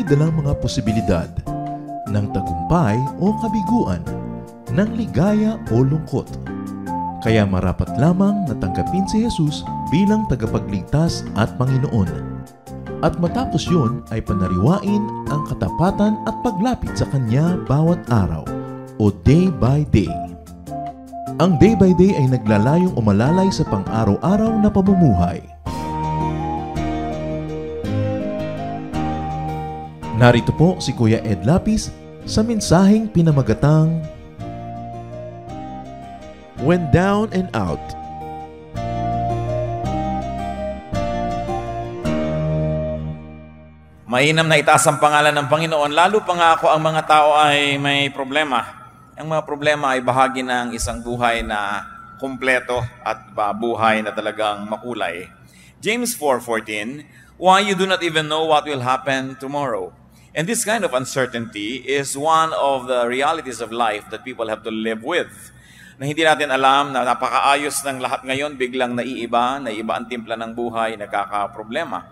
dalang mga posibilidad ng tagumpay o kabiguan, ng ligaya o lungkot. Kaya marapat lamang na tanggapin si Jesus bilang tagapagligtas at Panginoon. At matapos yun ay panariwain ang katapatan at paglapit sa Kanya bawat araw o day by day. Ang day by day ay naglalayong umalalay sa pang-araw-araw na pamumuhay. Narito po si Kuya Ed Lapis sa mensaheng pinamagatang When Down and Out. Mainam na itaas ang pangalan ng Panginoon, lalo pa nga ako ang mga tao ay may problema. Ang mga problema ay bahagi ng isang buhay na kumpleto at buhay na talagang makulay. James 4:14, why you do not even know what will happen tomorrow. And this kind of uncertainty is one of the realities of life that people have to live with. Na hindi natin alam na napakaayos ng lahat ngayon, biglang naiiba ang timpla ng buhay, nagkakaproblema.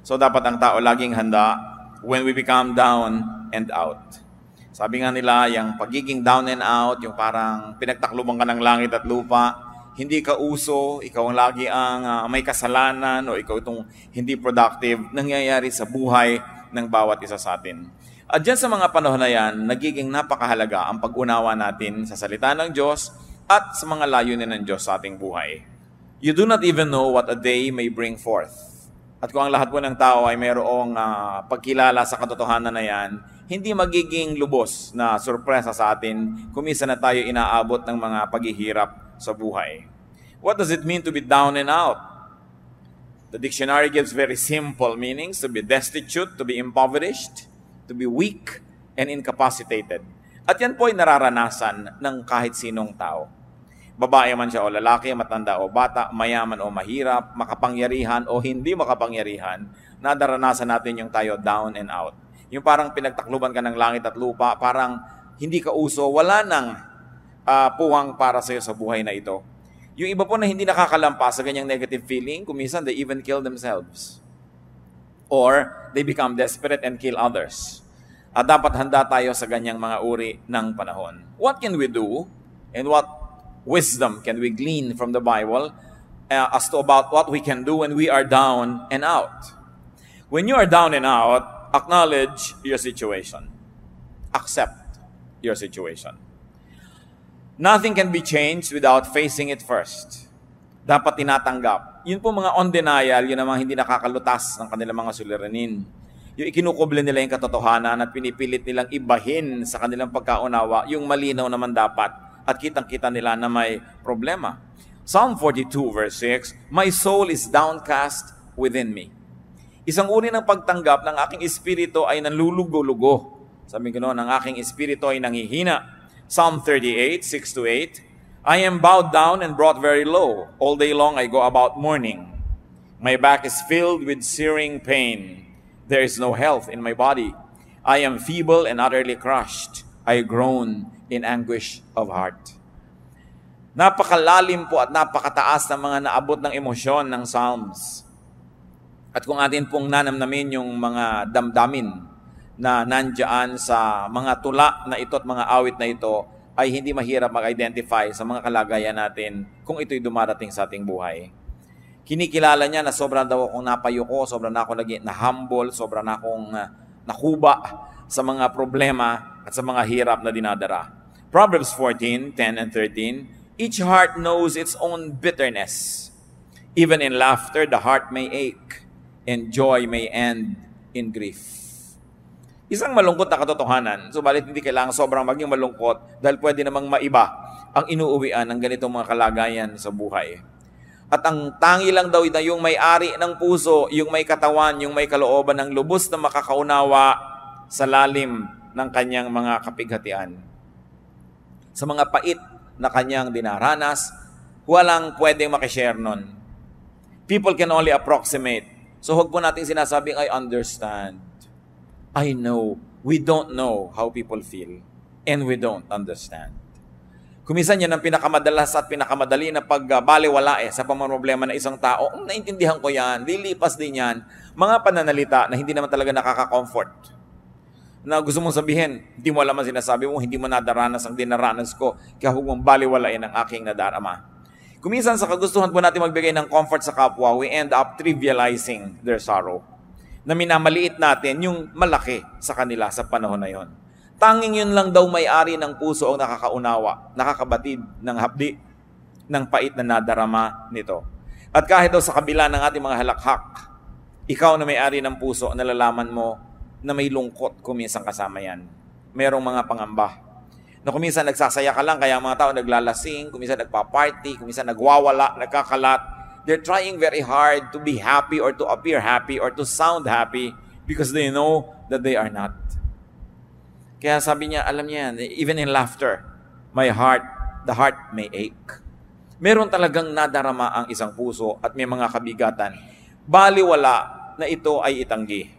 So dapat ang tao laging handa when we become down and out. Sabi nga nila, yung pagiging down and out, yung parang pinagtakluban ka ng langit at lupa, hindi ka uso, ikaw ang lagi ang may kasalanan o ikaw itong hindi productive, nangyayari sa buhay ng bawat isa sa atin. At dyan sa mga panahon na yan, nagiging napakahalaga ang pag-unawa natin sa salita ng Diyos at sa mga layunin ng Diyos sa ating buhay. You do not even know what a day may bring forth. At kung ang lahat po ng tao ay mayroong pagkilala sa katotohanan na yan, hindi magiging lubos na sorpresa sa atin kung minsan na tayo inaabot ng mga paghihirap sa buhay. What does it mean to be down and out? The dictionary gives very simple meanings: to be destitute, to be impoverished, to be weak, and incapacitated. At yan po ay nararanasan ng kahit sinong tao. Babae man siya o lalaki, matanda o bata, mayaman o mahirap, makapangyarihan o hindi makapangyarihan, nadaranasan natin yung tayo down and out. Yung parang pinagtakluban ka ng langit at lupa, parang hindi ka uso, wala nang puwang para sa'yo sa buhay na ito. Yung iba po na hindi nakakalampas sa ganyang negative feeling, kuminsan they even kill themselves. Or they become desperate and kill others. At dapat handa tayo sa ganyang mga uri ng panahon. What can we do and what wisdom can we glean from the Bible as to about what we can do when we are down and out? When you are down and out, acknowledge your situation. Accept your situation. Nothing can be changed without facing it first. Dapat tinatanggap. Yun po mga on denial, yun ang mga hindi nakakalutas ng kanilang mga suliranin. Yung ikinukuble nila yung katotohanan at pinipilit nilang ibahin sa kanilang pagkaunawa, yung malinaw naman dapat at kitang-kita nila na may problema. Psalm 42 verse 6, my soul is downcast within me. Isang uri ng pagtanggap ng aking espiritu ay nanlulugo-lugo. Sabi ko noon, ang aking espiritu ay nanghihina. Psalm 38, 6-8, I am bowed down and brought very low. All day long I go about mourning. My back is filled with searing pain. There is no health in my body. I am feeble and utterly crushed. I groan in anguish of heart. Napakalalim po at napakataas ng mga naabot ng emosyon ng Psalms. At kung atin pong nanamnamin yung mga damdamin na nandiyan sa mga tula na ito at mga awit na ito, ay hindi mahirap mag-identify sa mga kalagayan natin kung ito'y dumarating sa ating buhay. Kinikilala niya na sobra daw akong napayuko, sobra na ako na-humble, sobra na akong nakuba sa mga problema at sa mga hirap na dinadara. Proverbs 14:10 and 13, each heart knows its own bitterness. Even in laughter, the heart may ache, and joy may end in grief. Isang malungkot na katotohanan, subalit hindi kailangan sobrang maging malungkot dahil pwede namang maiba ang inuuwian ng ganitong mga kalagayan sa buhay. At ang tangi lang daw na yung may-ari ng puso, yung may katawan, yung may kalooban ng lubos na makakaunawa sa lalim ng kanyang mga kapighatian. Sa mga pait na kanyang dinaranas, walang pwedeng makishare nun. People can only approximate. So huwag po natin sinasabing, I understand. I know. We don't know how people feel. And we don't understand. Kuminsan yan ang pinakamadalas at pinakamadali na pagbaliwala sa pamamroblema ng isang tao. Naintindihan ko yan. Lilipas din yan. Mga pananalita na hindi naman talaga nakaka-comfort. na gusto mong sabihin, hindi mo alam ang sinasabi mo, hindi mo nadaranas ang dinaranas ko, kaya huwag mong baliwalain ang aking nadarama. Kuminsan sa kagustuhan po natin magbigay ng comfort sa kapwa, we end up trivializing their sorrow. Na minamaliit natin yung malaki sa kanila sa panahon na yon. Tanging yun lang daw may-ari ng puso ang nakakaunawa, nakakabatid ng hapdi, ng pait na nadarama nito. At kahit daw sa kabila ng ating mga halakhak, ikaw na may-ari ng puso, nalalaman mo na may lungkot kuminsan kasama yan. Merong mga pangamba. Na kuminsan nagsasaya ka lang, kaya mga tao naglalasing, kuminsan nagpa-party, kuminsan nagwawala, nagkakalat. They're trying very hard to be happy or to appear happy or to sound happy because they know that they are not. Kaya sabi niya, alam niya yan, even in laughter, the heart may ache. Meron talagang nadarama ang isang puso at may mga kabigatan. Baliwala na ito ay itanggi.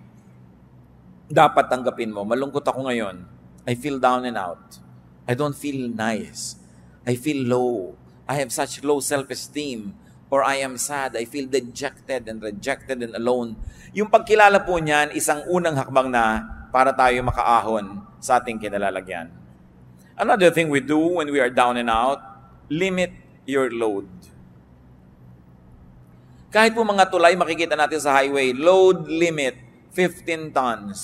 Dapat tanggapin mo, malungkot ako ngayon. I feel down and out. I don't feel nice. I feel low. I have such low self-esteem. Or I am sad. I feel dejected and rejected and alone. Yung pagkilala po niyan, isang unang hakbang na para tayo makaahon sa ating kinalalagyan. Another thing we do when we are down and out, limit your load. Kahit po mga tulay, makikita natin sa highway, load limit, 15 tons.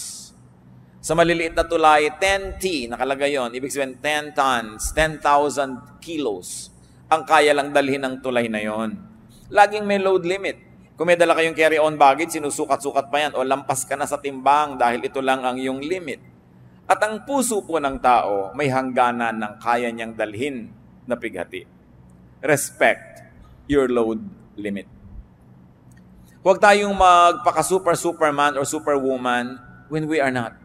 Sa maliliit na tulay, 10T, nakalagay yun. Ibig sabihin, 10 tons, 10,000 kilos ang kaya lang dalhin ng tulay na yon. Laging may load limit. Kung may dala kayong carry-on baggage, sinusukat-sukat pa yan o lampas ka na sa timbang dahil ito lang ang iyong limit. At ang puso po ng tao may hangganan ng kaya niyang dalhin na pighati. Respect your load limit. Huwag tayong magpaka-superman or superwoman when we are not.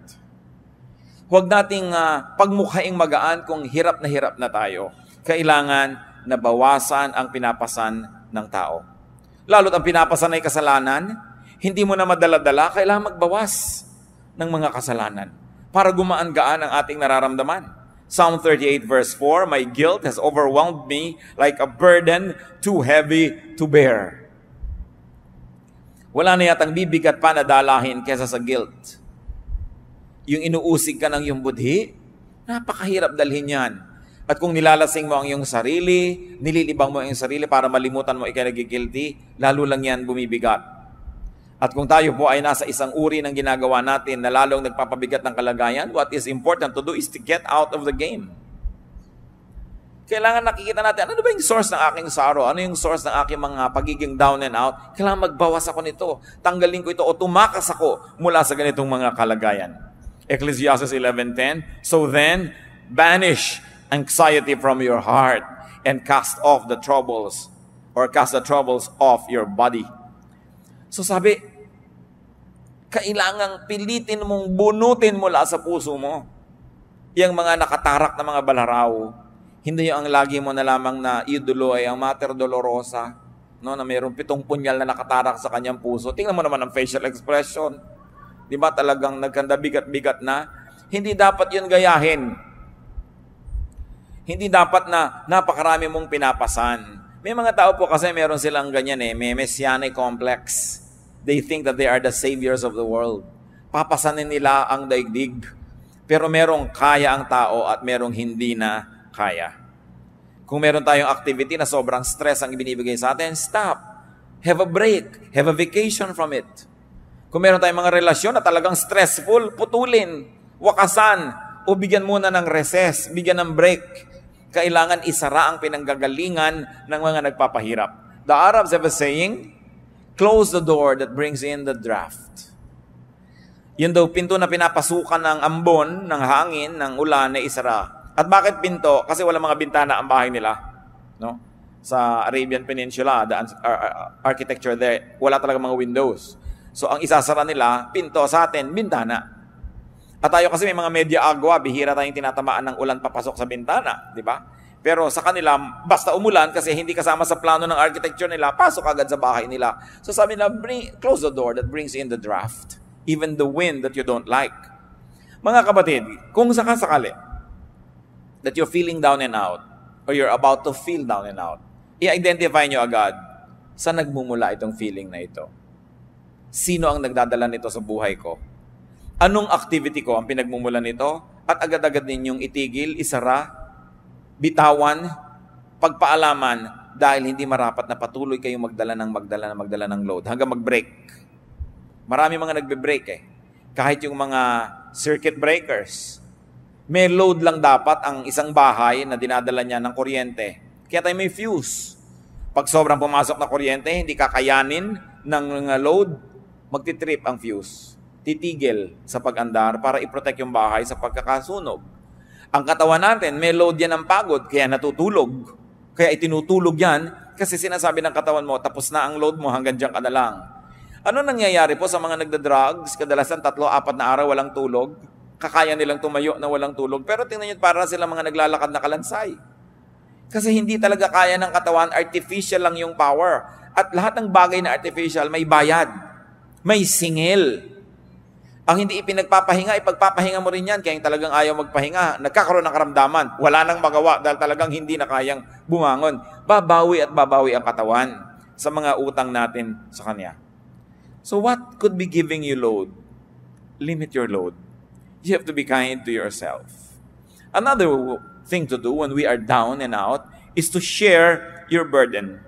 Huwag nating pagmukhaing magaan kung hirap na tayo. Kailangan na bawasan ang pinapasan ng tao. Lalo't ang pinapasan ay kasalanan, hindi mo na madala-dala, kailangan magbawas ng mga kasalanan para gumaan-gaan ang ating nararamdaman. Psalm 38 verse 4, my guilt has overwhelmed me like a burden too heavy to bear. Wala na yatang bibigat pa na dalahin kesa sa guilt. Yung inuusig ka ng iyong budhi, napakahirap dalhin yan. At kung nilalasing mo ang iyong sarili, nililibang mo ang iyong sarili para malimutan mo ikaw nagigilty, lalo lang yan bumibigat. At kung tayo po ay nasa isang uri ng ginagawa natin na lalong nagpapabigat ng kalagayan, what is important to do is to get out of the game. Kailangan nakikita natin, ano ba yung source ng aking sorrow? Ano yung source ng aking mga pagiging down and out? Kailangan magbawas ako nito. Tanggalin ko ito o tumakas ako mula sa ganitong mga kalagayan. Ecclesiastes 11:10, so then, banish anxiety from your heart and cast the troubles off your body. So sabi, kailangang pilitin mong bunutin mula sa puso mo yung mga nakatarak na mga balaraw. Hindi yung ang lagi mo na lamang na idolo ay ang Mater Dolorosa, no, na mayroong 7 punyal na nakatarak sa kanyang puso. Tingnan mo naman ang facial expression. Di ba talagang nagkanda bigat-bigat na? Hindi dapat yun gayahin. Hindi dapat na napakarami mong pinapasan. May mga tao po kasi meron silang ganyan may messianic complex. They think that they are the saviors of the world. Papasanin nila ang daigdig. Pero merong kaya ang tao at merong hindi na kaya. Kung meron tayong activity na sobrang stress ang ibinibigay sa atin, stop. Have a break. Have a vacation from it. Kung meron tayong mga relasyon na talagang stressful, putulin, wakasan, o bigyan muna ng recess, bigyan ng break. Kailangan isara ang pinanggagalingan ng mga nagpapahirap. The Arabs have a saying, close the door that brings in the draft. Yun daw, pinto na pinapasukan ng ambon, ng hangin, ng ulan na isara. At bakit pinto? Kasi wala mga bintana ang bahay nila. No? Sa Arabian Peninsula, the architecture there, wala talaga mga windows. So ang isasara nila, pinto, sa atin, bintana. At tayo kasi may mga media agwa, bihira tayong tinatamaan ng ulan papasok sa bintana, di ba? Pero sa kanila, basta umulan kasi hindi kasama sa plano ng architecture nila, pasok agad sa bahay nila. So sabi nila, close the door that brings in the draft, even the wind that you don't like. Mga kapatid, kung sakasakali that you're feeling down and out, or you're about to feel down and out, i-identify nyo agad saan nagmumula itong feeling na ito. Sino ang nagdadala nito sa buhay ko? Anong activity ko ang pinagmumulan nito? At agad-agad ninyong itigil, isara, bitawan, pagpaalaman dahil hindi marapat na patuloy kayong magdala ng load hanggang mag-break. Marami mga nagbe-break eh. Kahit yung mga circuit breakers. May load lang dapat ang isang bahay na dinadala niya ng kuryente. Kaya tayo may fuse. Pag sobrang pumasok na kuryente, hindi kakayanin ng load, magtitrip ang fuse. Titigil sa pag-andar para i-protect yung bahay sa pagkakasunog. Ang katawan natin, may load yan ng pagod, kaya natutulog. Kaya itinutulog yan kasi sinasabi ng katawan mo, tapos na ang load mo, hanggang dyan ka na lang. Ano nangyayari po sa mga nagda-drugs? Kadalasan 3-4 na araw walang tulog. Kakaya nilang tumayo na walang tulog. Pero tingnan nyo, para sila mga naglalakad na kalansay. Kasi hindi talaga kaya ng katawan, artificial lang yung power. At lahat ng bagay na artificial, may bayad. May singil. Ang hindi ipinagpapahinga, ipagpapahinga mo rin yan. Kaya yung talagang ayaw magpahinga, nagkakaroon ng karamdaman. Wala nang magawa dahil talagang hindi na kayang bumangon. Babawi at babawi ang katawan sa mga utang natin sa Kanya. So what could be giving you load? Limit your load. You have to be kind to yourself. Another thing to do when we are down and out is to share your burden.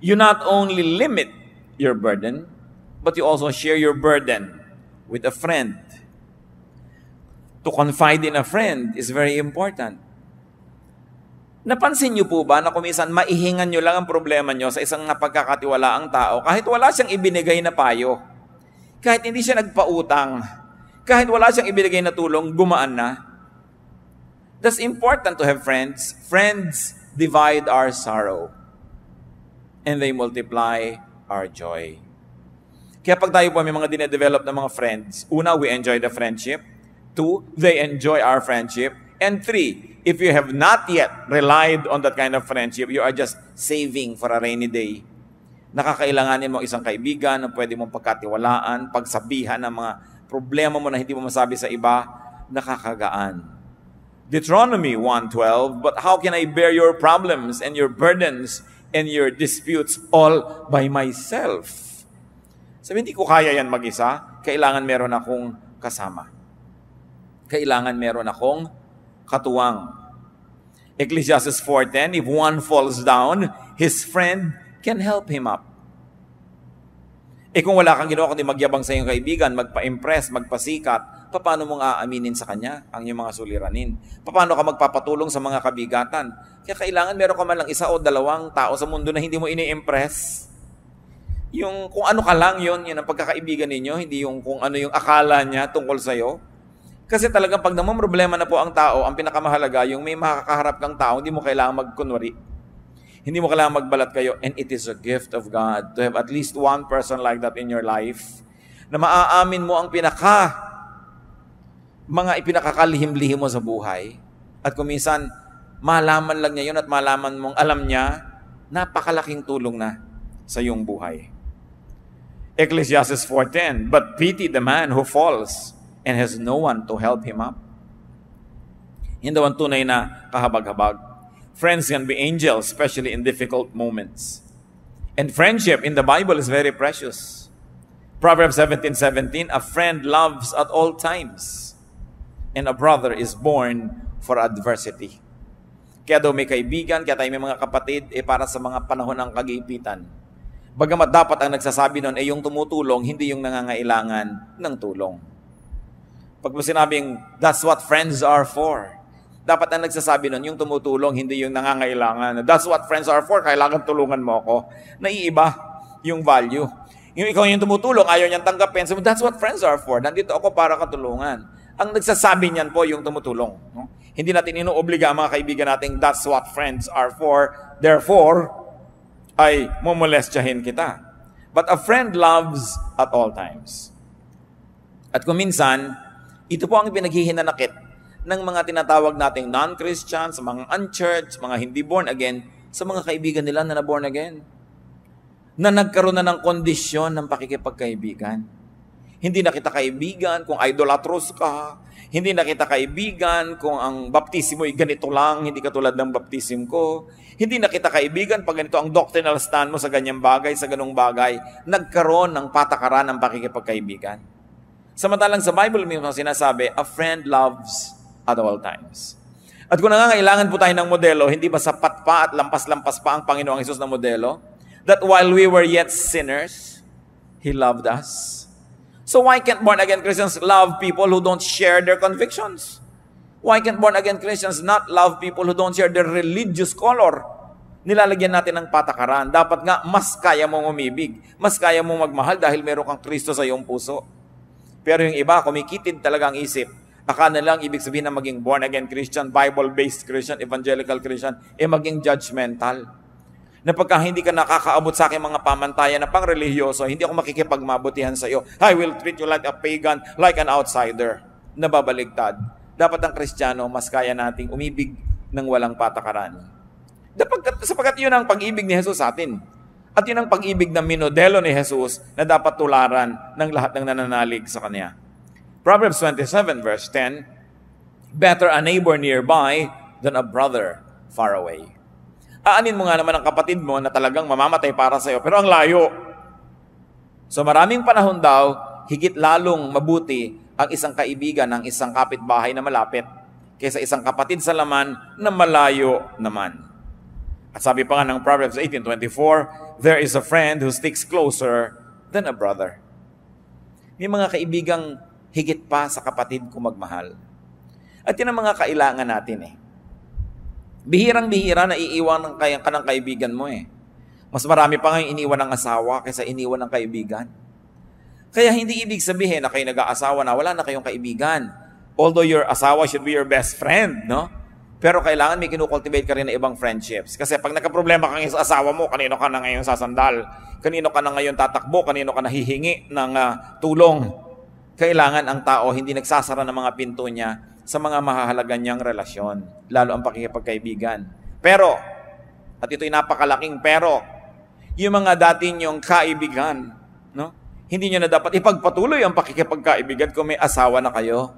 You not only limit your burden, but you also share your burden with a friend. To confide in a friend is very important. Napansin niyo po ba na kumisan maihingan niyo lang ang problema niyo sa isang napagkakatiwalaang tao kahit wala siyang ibinigay na payo, kahit hindi siya nagpautang, kahit wala siyang ibinigay na tulong, gumaan na. That's important to have friends. Friends divide our sorrow and they multiply our joy. Kaya pag tayo po may mga dinedevelop na mga friends, una, we enjoy the friendship. 2, they enjoy our friendship. And 3, if you have not yet relied on that kind of friendship, you are just saving for a rainy day. Nakakailanganin mo isang kaibigan na pwede mong pagkatiwalaan, pagsabihan ng mga problema mo na hindi mo masabi sa iba, nakakagaan. Deuteronomy 1:12, but how can I bear your problems and your burdens and your disputes all by myself? Sabi, hindi ko kaya yan mag-isa. Kailangan meron akong kasama. Kailangan meron akong katuwang. Ecclesiastes 4:10, if one falls down, his friend can help him up. Kung wala kang ginawa kundi magyabang sa iyong kaibigan, magpa-impress, magpasikat, paano mong aaminin sa kanya ang iyong mga suliranin? Paano ka magpapatulong sa mga kabigatan? Kaya kailangan meron ka man lang 1 o 2 tao sa mundo na hindi mo ini-impress. Yung kung ano ka lang yun ang pagkakaibigan ninyo, hindi yung kung ano yung akala niya tungkol sa'yo. Kasi talagang pag namumroblema na po ang tao, ang pinakamahalaga, yung may makakaharap kang tao, hindi mo kailangan magkunwari. Hindi mo kailangan magbalat kayo. And it is a gift of God to have at least one person like that in your life na maaamin mo ang mga ipinakakalihim-lihim mo sa buhay. At kung minsan, malaman lang niya yun at malaman mong alam niya, napakalaking tulong na sa iyong buhay. Ecclesiastes 4:10, but pity the man who falls and has no one to help him up. Hindi ang tunay na kahabag-habag. Friends can be angels, especially in difficult moments. And friendship in the Bible is very precious. Proverbs 17:17, a friend loves at all times, and a brother is born for adversity. Kaya daw may kaibigan, kaya tayo may mga kapatid, para sa mga panahon ng kagipitan. Bagamat dapat ang nagsasabi nun yung tumutulong, hindi yung nangangailangan ng tulong. Pag mo sinabing, that's what friends are for. Dapat ang nagsasabi nun, yung tumutulong, hindi yung nangangailangan. That's what friends are for, kailangan tulungan mo ako. Naiiba yung value. Yung ikaw yung tumutulong, ayaw niyang tanggapin. So that's what friends are for. Nandito ako para katulungan. Ang nagsasabi niyan po yung tumutulong. No? Hindi natin inuobliga ang mga kaibigan natin, that's what friends are for. Therefore, ay mumolestyahin kita. But a friend loves at all times. At kung minsan, ito po ang pinaghihinanakit ng mga tinatawag nating non-Christians, mga unchurched, mga hindi born again, sa mga kaibigan nila na born again. Na nagkaroon na ng kondisyon ng pakikipagkaibigan. Hindi na kita kaibigan kung idolatros ka. Hindi na kita kaibigan kung ang baptismo ay ganito lang, hindi katulad ng baptism ko. Hindi na kita kaibigan pag ganito ang doctrinal stand mo sa ganyang bagay, sa ganung bagay. Nagkaroon ng patakaran ng pakikipagkaibigan. Samantalang sa Bible mismo sinasabi, a friend loves at all times. At kung nangangailangan po tayo ng modelo, hindi ba sapat pa at lampas-lampas pa ang Panginoong Hesus na modelo? That while we were yet sinners, He loved us. So why can't born-again Christians love people who don't share their convictions? Why can't born-again Christians not love people who don't share their religious color? Nilalagyan natin ng patakaran. Dapat nga, mas kaya mong umibig. Mas kaya mong magmahal dahil meron kang Kristo sa iyong puso. Pero yung iba, kumikitid talaga ang isip. Akala lang ibig sabihin na maging born-again Christian, Bible-based Christian, evangelical Christian, maging judgmental. Na pagka hindi ka nakakaabot sa aking mga pamantayan na pang-religyoso, hindi ako makikipagmabutihan sa iyo. I will treat you like a pagan, like an outsider. Nababaligtad. Dapat ang Kristiyano, mas kaya nating umibig ng walang patakaran. Sapagkat yun ang pag-ibig ni Jesus sa atin. At yun ang pag-ibig na minodelo ni Jesus na dapat tularan ng lahat ng nananalig sa Kanya. Proverbs 27 verse 10, better a neighbor nearby than a brother far away. Aanin mo nga naman ang kapatid mo na talagang mamamatay para sa iyo, pero ang layo. So maraming panahon daw, higit lalong mabuti ang isang kaibigan ng isang kapitbahay na malapit kaysa isang kapatid sa laman na malayo naman. At sabi pa nga ng Proverbs 18:24, there is a friend who sticks closer than a brother. May mga kaibigang higit pa sa kapatid kung magmahal. At yun ang mga kailangan natin Bihirang-bihira na iiwan ka ng kaibigan mo Mas marami pa ngayon iniwan ng asawa kaysa iniwan ng kaibigan. Kaya hindi ibig sabihin na kayo nag-aasawa na wala na kayong kaibigan. Although your asawa should be your best friend, no? Pero kailangan may kinukultivate ka rin na ibang friendships. Kasi pag nagka-problema ka ngayon sa asawa mo, kanino ka na ngayon sasandal? Kanino ka na ngayon tatakbo? Kanino ka nahihingi ng tulong? Kailangan ang tao hindi nagsasara ng mga pinto niya sa mga mahahalaga niyang relasyon, lalo ang pakikipagkaibigan. Pero, at ito'y napakalaking pero, yung mga dati niyong kaibigan, no? Hindi niyo na dapat ipagpatuloy ang pakikipagkaibigan kung may asawa na kayo.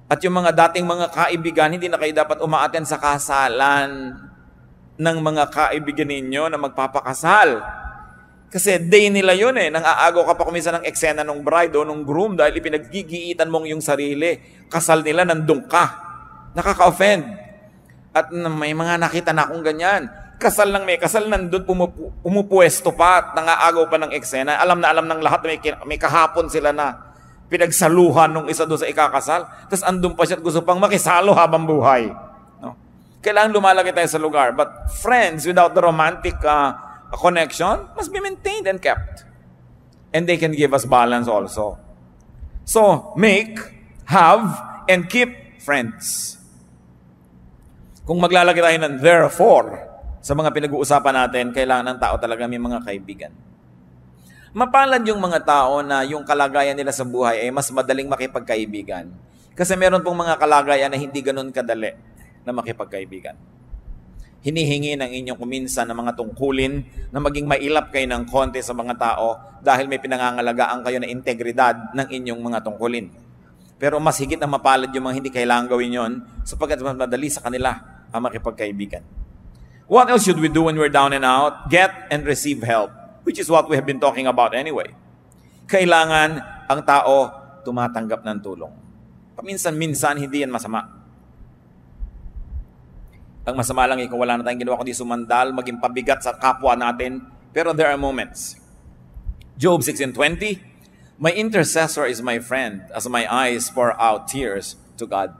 At yung mga dating mga kaibigan, hindi na kayo dapat umaaten sa kasalan ng mga kaibigan ninyo na magpapakasal. Kasi day nila yun nang aagaw ka pa kuminsan ng eksena ng bride o ng groom dahil ipinaggigiitan mong yung sarili. Kasal nila, nandun ka. Nakaka-offend. At may mga nakita na akong ganyan. Kasal lang may kasal, nandun pumupuesto pa at nangaagaw pa ng eksena. Alam ng lahat na may kahapon sila na pinagsaluhan nung isa doon sa ikakasal. Tapos andun pa siya at gusto pang makisalo habang buhay. No? Kailangan lumalaki tayo sa lugar. But friends without the romantic connection must be maintained and kept. And they can give us balance also. So, make, have, and keep friends. Kung maglalagay tayo ng therefore sa mga pinag-uusapan natin, kailangan ng tao talaga may mga kaibigan. Mapalad yung mga tao na yung kalagayan nila sa buhay ay mas madaling makipagkaibigan. Kasi meron pong mga kalagayan na hindi ganun kadali na makipagkaibigan. Hinihingi ng inyong kuminsan ng mga tungkulin na maging mailap kayo ng konti sa mga tao dahil may pinangangalagaan kayo na integridad ng inyong mga tungkulin. Pero mas higit na mapalad yung mga hindi kailangan gawin yon sapagkat mas madali sa kanila ang makipagkaibigan. What else should we do when we're down and out? Get and receive help, which is what we have been talking about anyway. Kailangan ang tao tumatanggap ng tulong. Paminsan-minsan, hindi yan masama. Ang masama lang kung wala na tayong ginawa kundi sumandal, maging pabigat sa kapwa natin. Pero there are moments. Job 16:20, my intercessor is my friend as my eyes pour out tears to God.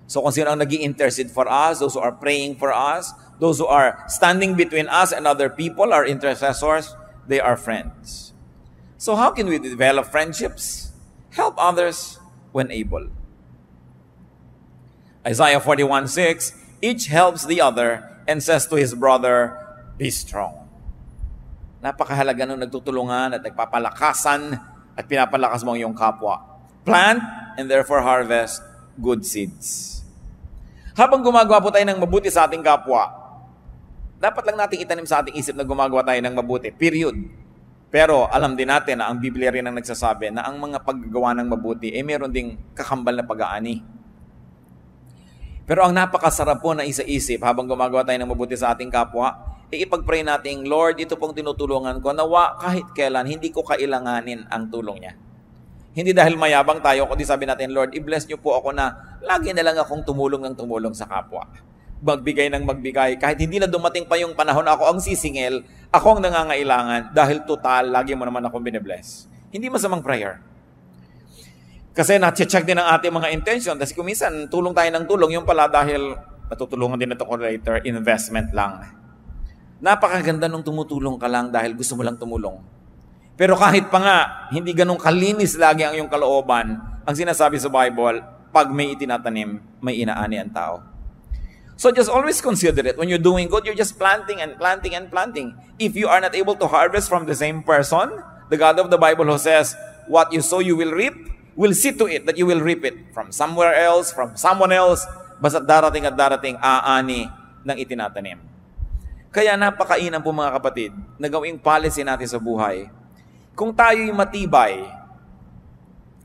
So kung sino ang nag-i-intercede for us, those who are praying for us, those who are standing between us and other people, our intercessors, they are friends. So how can we develop friendships? Help others when able. Isaiah 41:6, each helps the other and says to his brother, be strong. Napakahalaga nung nagtutulungan at nagpapalakasan at pinapalakas mo ang iyong kapwa. Plant and therefore harvest good seeds. Habang gumagawa po tayo ng mabuti sa ating kapwa, dapat lang natin itanim sa ating isip na gumagawa tayo ng mabuti. Period. Pero alam din natin na ang Biblia rin ang nagsasabi na ang mga paggagawa ng mabuti ay meron ding kakambal na pag-aani. Pero ang napakasarap po na isa-isip habang gumagawa tayo ng mabuti sa ating kapwa, ipag-pray natin, Lord, ito pong tinutulungan ko, nawa kahit kailan hindi ko kailanganin ang tulong niya. Hindi dahil mayabang tayo, kundi sabi natin, Lord, i-bless niyo po ako na lagi na lang akong tumulong ng tumulong sa kapwa. Magbigay ng magbigay. Kahit hindi na dumating pa yung panahon, ako ang sisingil, ako ang nangangailangan, dahil total, lagi mo naman akong binibless. Hindi masamang prayer. Kasi na-check din ang ating mga intention. Kasi kuminsan, tulong tayo ng tulong, yung pala dahil matutulungan din ito ko later, investment lang. Napakaganda nung tumutulong ka lang dahil gusto mo lang tumulong. Pero kahit pa nga, hindi ganun kalinis lagi ang iyong kalooban, ang sinasabi sa Bible, pag may itinatanim, may inaani ang tao. So just always consider it. When you're doing good, you're just planting and planting and planting. If you are not able to harvest from the same person, the God of the Bible who says, what you sow, you will reap, will see to it that you will reap it from somewhere else, from someone else, basta darating at darating, aani ng itinatanim. Kaya napakainam po mga kapatid, na gawing policy natin sa buhay. Kung tayo'y matibay,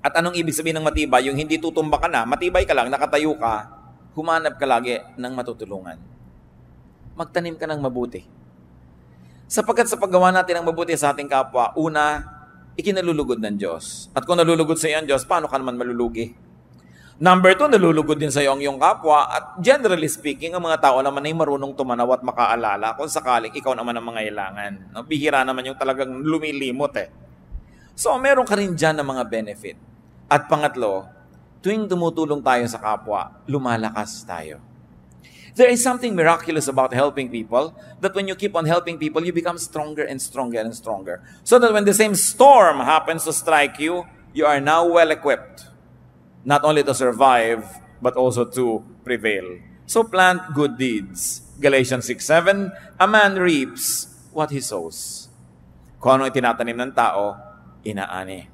at anong ibig sabihin ng matibay? Yung hindi tutumba ka na, matibay ka lang, nakatayo ka, humanap ka lagi ng matutulungan. Magtanim ka ng mabuti. Sapagkat sa paggawa natin ng mabuti sa ating kapwa, una, ikinalulugod ng Diyos. At kung nalulugod sa iyo ang Diyos, paano ka naman malulugi? Number 2, nalulugod din sa iyo ang iyong kapwa. At generally speaking, ang mga tao naman ay marunong tumanaw at makaalala kung sakaling ikaw naman ang mangailangan. Bihira naman yung talagang lumilimot eh. So, meron ka rin dyan ng mga benefit. At pangatlo, tuwing tumutulong tayo sa kapwa, lumalakas tayo. There is something miraculous about helping people, that when you keep on helping people, you become stronger and stronger and stronger. So that when the same storm happens to strike you, you are now well-equipped, not only to survive, but also to prevail. So plant good deeds. Galatians 6:7, a man reaps what he sows. Kung ano itinatanim ng tao, inaani.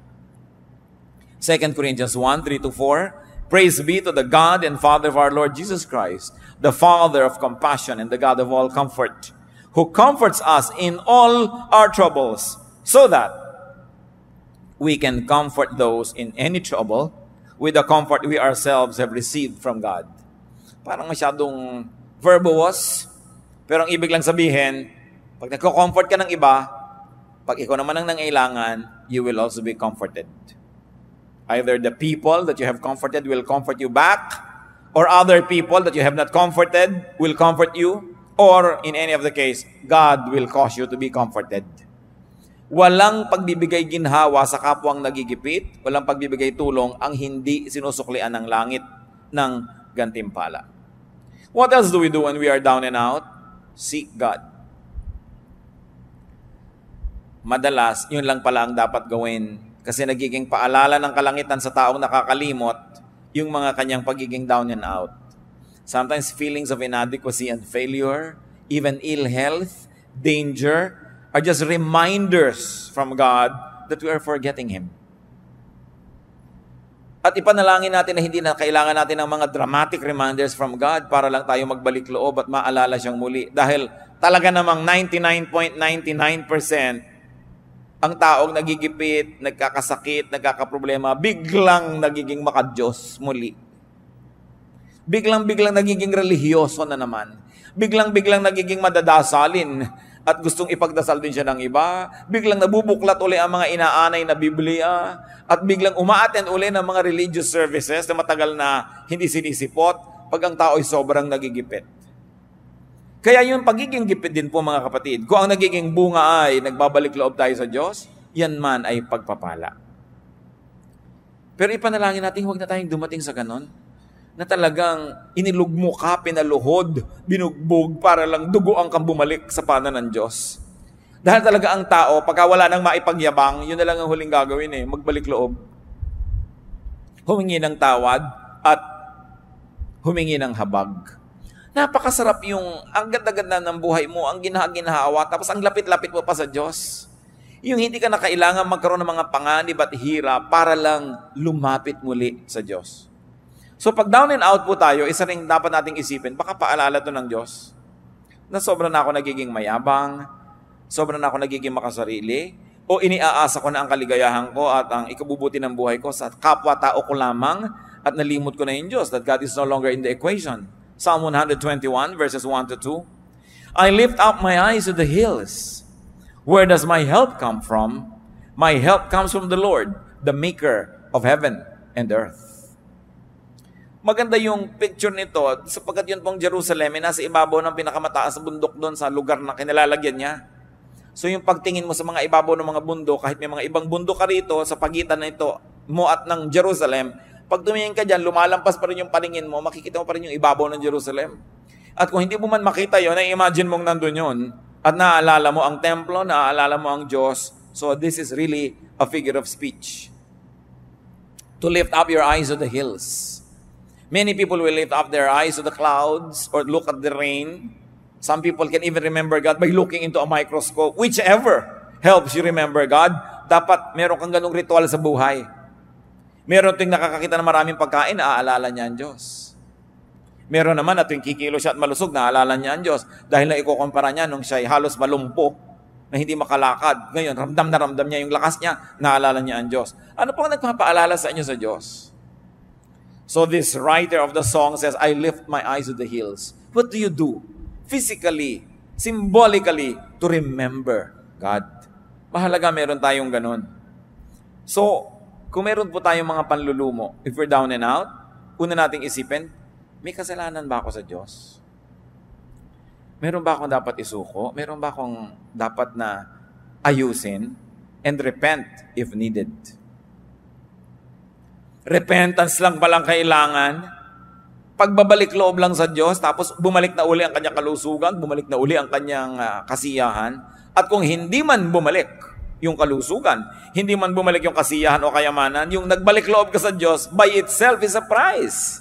2 Corinthians 1:3-4, praise be to the God and Father of our Lord Jesus Christ, the Father of compassion and the God of all comfort, who comforts us in all our troubles, so that we can comfort those in any trouble with the comfort we ourselves have received from God. Parang masyadong verbose, pero ang ibig lang sabihin, pag nagko-comfort ka ng iba, pag ikaw naman ang nangailangan, you will also be comforted. Either the people that you have comforted will comfort you back, or other people that you have not comforted will comfort you, or in any of the case, God will cause you to be comforted. Walang pagbibigay ginhawa sa kapwang nagigipit, walang pagbibigay tulong ang hindi sinusuklian ng langit ng gantimpala. What else do we do when we are down and out? Seek God. Madalas, yun lang pala ang dapat gawin. Kasi nagiging paalala ng kalangitan sa taong nakakalimot yung mga kanyang pagiging down and out. Sometimes feelings of inadequacy and failure, even ill health, danger, are just reminders from God that we are forgetting Him. At ipanalangin natin na hindi na kailangan natin ng mga dramatic reminders from God para lang tayo magbalik loob at maalala siyang muli. Dahil talaga namang 99.99% ang taong nagigipit, nagkakasakit, nagkakaproblema, biglang nagiging makadiyos muli. Biglang-biglang nagiging relihiyoso na naman. Biglang-biglang nagiging madadasalin at gustong ipagdasal din siya ng iba. Biglang nabubuklat uli ang mga inaanay na Biblia at biglang umaattend uli ng mga religious services na matagal na hindi sinisipot pag ang tao ay sobrang nagigipit. Kaya yung pagiging gipit din po mga kapatid, kung ang nagiging bunga ay nagbabalik loob tayo sa Diyos, yan man ay pagpapala. Pero ipanalangin natin, huwag na tayong dumating sa ganon, na talagang inilugmo ka, pinaluhod, binugbog para lang dugo ang kang bumalik sa panan ng Diyos. Dahil talaga ang tao, pagka wala nang maipagyabang, yun na lang ang huling gagawin magbalik loob. Humingi ng tawad at humingi ng habag. Napakasarap yung ang ganda-ganda ng buhay mo, ang ginahawa, tapos ang lapit-lapit mo pa sa Diyos. Yung hindi ka na kailangan magkaroon ng mga panganib at hirap para lang lumapit muli sa Diyos. So pag down and out po tayo, isa rin dapat nating isipin, baka paalala to ng Diyos na sobra na ako nagiging mayabang, sobra na ako nagiging makasarili, o iniaasa ko na ang kaligayahan ko at ang ikabubuti ng buhay ko sa kapwa-tao ko lamang at nalimot ko na yung Diyos, that God is no longer in the equation. Psalm 121 verses 1-2. I lift up my eyes to the hills. Where does my help come from? My help comes from the Lord, the maker of heaven and earth. Maganda yung picture nito sapagkat yun pong Jerusalem ay nasa ibabaw ng pinakamataas na bundok doon sa lugar na kinilalagyan niya. So yung pagtingin mo sa mga ibabaw ng mga bundok, kahit may mga ibang bundok ka rito sa pagitan na ito mo at ng Jerusalem, pag tumingin ka dyan, lumalampas pa rin yung paningin mo, makikita mo pa rin yung ibabaw ng Jerusalem. At kung hindi mo man makita yun, na-imagine mong nandun yun, at naaalala mo ang templo, naaalala mo ang Diyos. So this is really a figure of speech. To lift up your eyes to the hills. Many people will lift up their eyes to the clouds or look at the rain. Some people can even remember God by looking into a microscope. Whichever helps you remember God, dapat meron kang ganung ritual sa buhay. Meron tuwing nakakakita ng maraming pagkain, naaalala niya ang Diyos. Meron naman na tuwing kikilo siya at malusog, naaalala niya ang Diyos. Dahil na ikukumpara niya nung siya halos malumpo na hindi makalakad. Ngayon, ramdam na ramdam niya yung lakas niya, naaalala niya ang Diyos. Ano pang nagpapaalala sa inyo sa Diyos? So this writer of the song says, I lift my eyes to the hills. What do you do? Physically, symbolically, to remember God. Mahalaga meron tayong ganun. So, kung meron po tayong mga panlulumo, if we're down and out, una nating isipin, may kasalanan ba ako sa Diyos? Meron ba akong dapat isuko? Meron ba akong dapat na ayusin? And repent if needed. Repentance lang palang kailangan. Pagbabalik loob lang sa Diyos, tapos bumalik na uli ang kanyang kalusugan, bumalik na uli ang kanyang kasiyahan. At kung hindi man bumalik yung kalusugan, hindi man bumalik yung kasiyahan o kayamanan, yung nagbalik loob ka sa Diyos, by itself is a prize.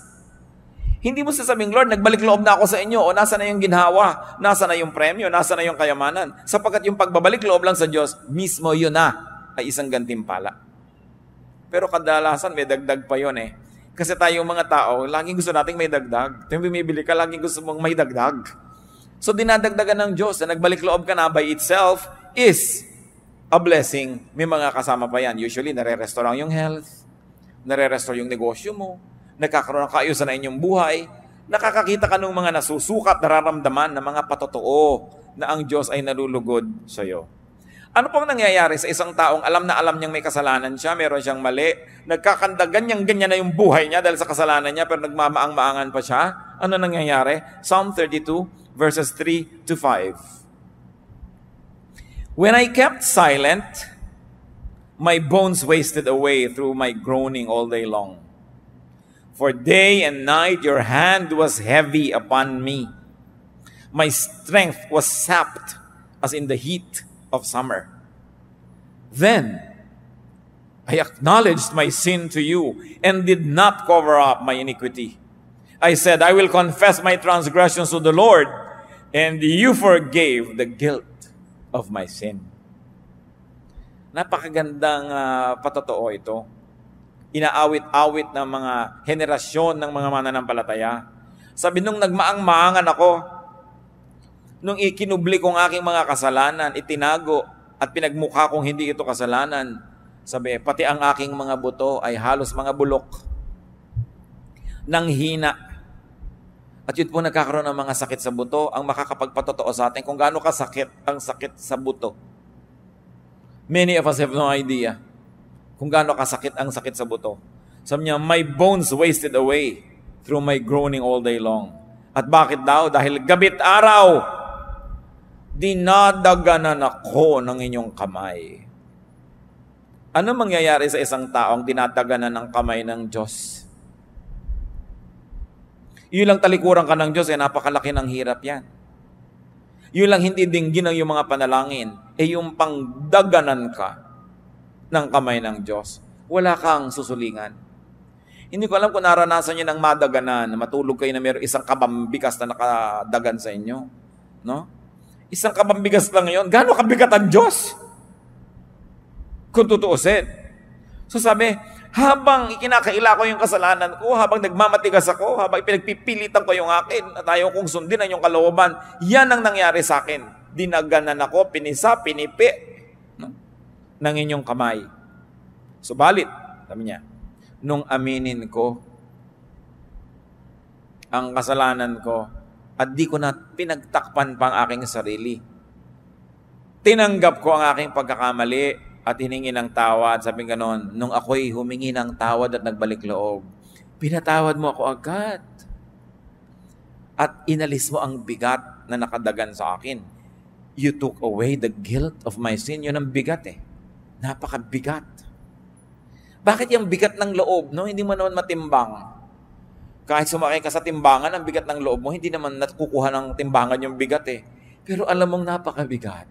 Hindi mo sasabing, Lord, nagbalik loob na ako sa inyo, o nasa na yung ginhawa, nasa na yung premyo, nasa na yung kayamanan. Sapagkat yung pagbabalik loob lang sa Diyos, mismo yun na ay isang gantimpala. Pero kadalasan may dagdag pa yun eh. Kasi tayong mga tao, laging gusto nating may dagdag. Tuwing bumibili ka, laging gusto mong may dagdag. So dinadagdagan ng Diyos na nagbalik loob ka na by itself is a blessing. May mga kasama pa yan. Usually, nare-restore yung health, nare-restore yung negosyo mo, nagkakaroon ng kaayusan na inyong buhay, nakakakita ka ng mga nasusukat, nararamdaman na mga patotoo na ang Diyos ay nalulugod sa iyo. Ano pong nangyayari sa isang taong alam na alam niyang may kasalanan siya, meron siyang mali, nagkakanda ganyan na yung buhay niya dahil sa kasalanan niya, pero nagmamaang-maangan pa siya? Ano nangyayari? Psalm 32, verses 3 to 5. When I kept silent, my bones wasted away through my groaning all day long. For day and night your hand was heavy upon me. My strength was sapped as in the heat of summer. Then I acknowledged my sin to you and did not cover up my iniquity. I said, I will confess my transgressions to the Lord, and you forgave the guilt of my sin. Napakagandang patotoo ito. Inaawit-awit ng mga henerasyon ng mga mananampalataya. Sabi nung nagmaang-maangan ako, nung ikinubli kong aking mga kasalanan, itinago at pinagmukha kong hindi ito kasalanan, sabi, pati ang aking mga buto ay halos mga bulok nang hina. At yun po nagkakaroon ng mga sakit sa buto, ang makakapagpatotoo sa atin kung gaano kasakit ang sakit sa buto. Many of us have no idea kung gaano kasakit ang sakit sa buto. Sabi niya, my bones wasted away through my groaning all day long. At bakit daw? Dahil gabit araw, dinadaganan ako ng inyong kamay. Ano mangyayari sa isang taong dinadaganan ng kamay ng Diyos? Yun lang talikuran ka ng Diyos, napakalaki ng hirap yan. Yun lang hindi dinggin ang iyong mga panalangin, yung pangdaganan ka ng kamay ng Diyos. Wala kang susulingan. Hindi ko alam kung naranasan niyo ng madaganan, matulog kayo na mayroong isang kabambigas na nakadagan sa inyo. No? Isang kabambigas lang yun. Gaano kabigat ang Diyos? Kung tutuusin. So sabi, habang ikinakaila ko yung kasalanan ko, habang nagmamatigas ako, habang pinagpipilitan ko yung akin, at ayaw kong sundin ang yung kalooban, yan ang nangyari sa akin. Dinaganan ako, pinisa, pinipi, no? ng inyong kamay. Subalit, sabi niya, nung aminin ko ang kasalanan ko, at di ko na pinagtakpan pa ang aking sarili. Tinanggap ko ang aking pagkakamali at hiningi ng tawad, sabi ganon, nung ako'y humingi ng tawad at nagbalik loob, pinatawad mo ako agad. At inalis mo ang bigat na nakadagan sa akin. You took away the guilt of my sin. Yun ang bigat eh. Napakabigat. Bakit yung bigat ng loob, no? Hindi mo naman matimbang. Kahit sumakay ka sa timbangan, ang bigat ng loob mo, hindi naman nakukuha ng timbangan yung bigat eh. Pero alam mong napakabigat.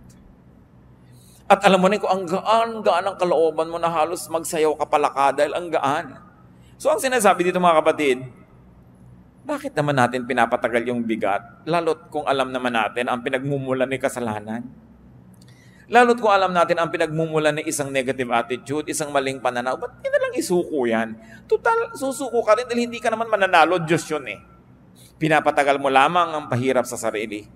At alam mo na kung ang gaan ang kalooban mo na halos magsayaw ka palaka dahil ang gaan. So ang sinasabi dito mga kapatid, bakit naman natin pinapatagal yung bigat? Lalo't kung alam naman natin ang pinagmumulan ni kasalanan. Lalo't kung alam natin ang pinagmumulan ni isang negative attitude, isang maling pananaw, ba't hindi na lang isuko yan? Total, susuko ka rin dahil hindi ka naman mananalo, Diyos yun eh. Pinapatagal mo lamang ang pahirap sa sarili.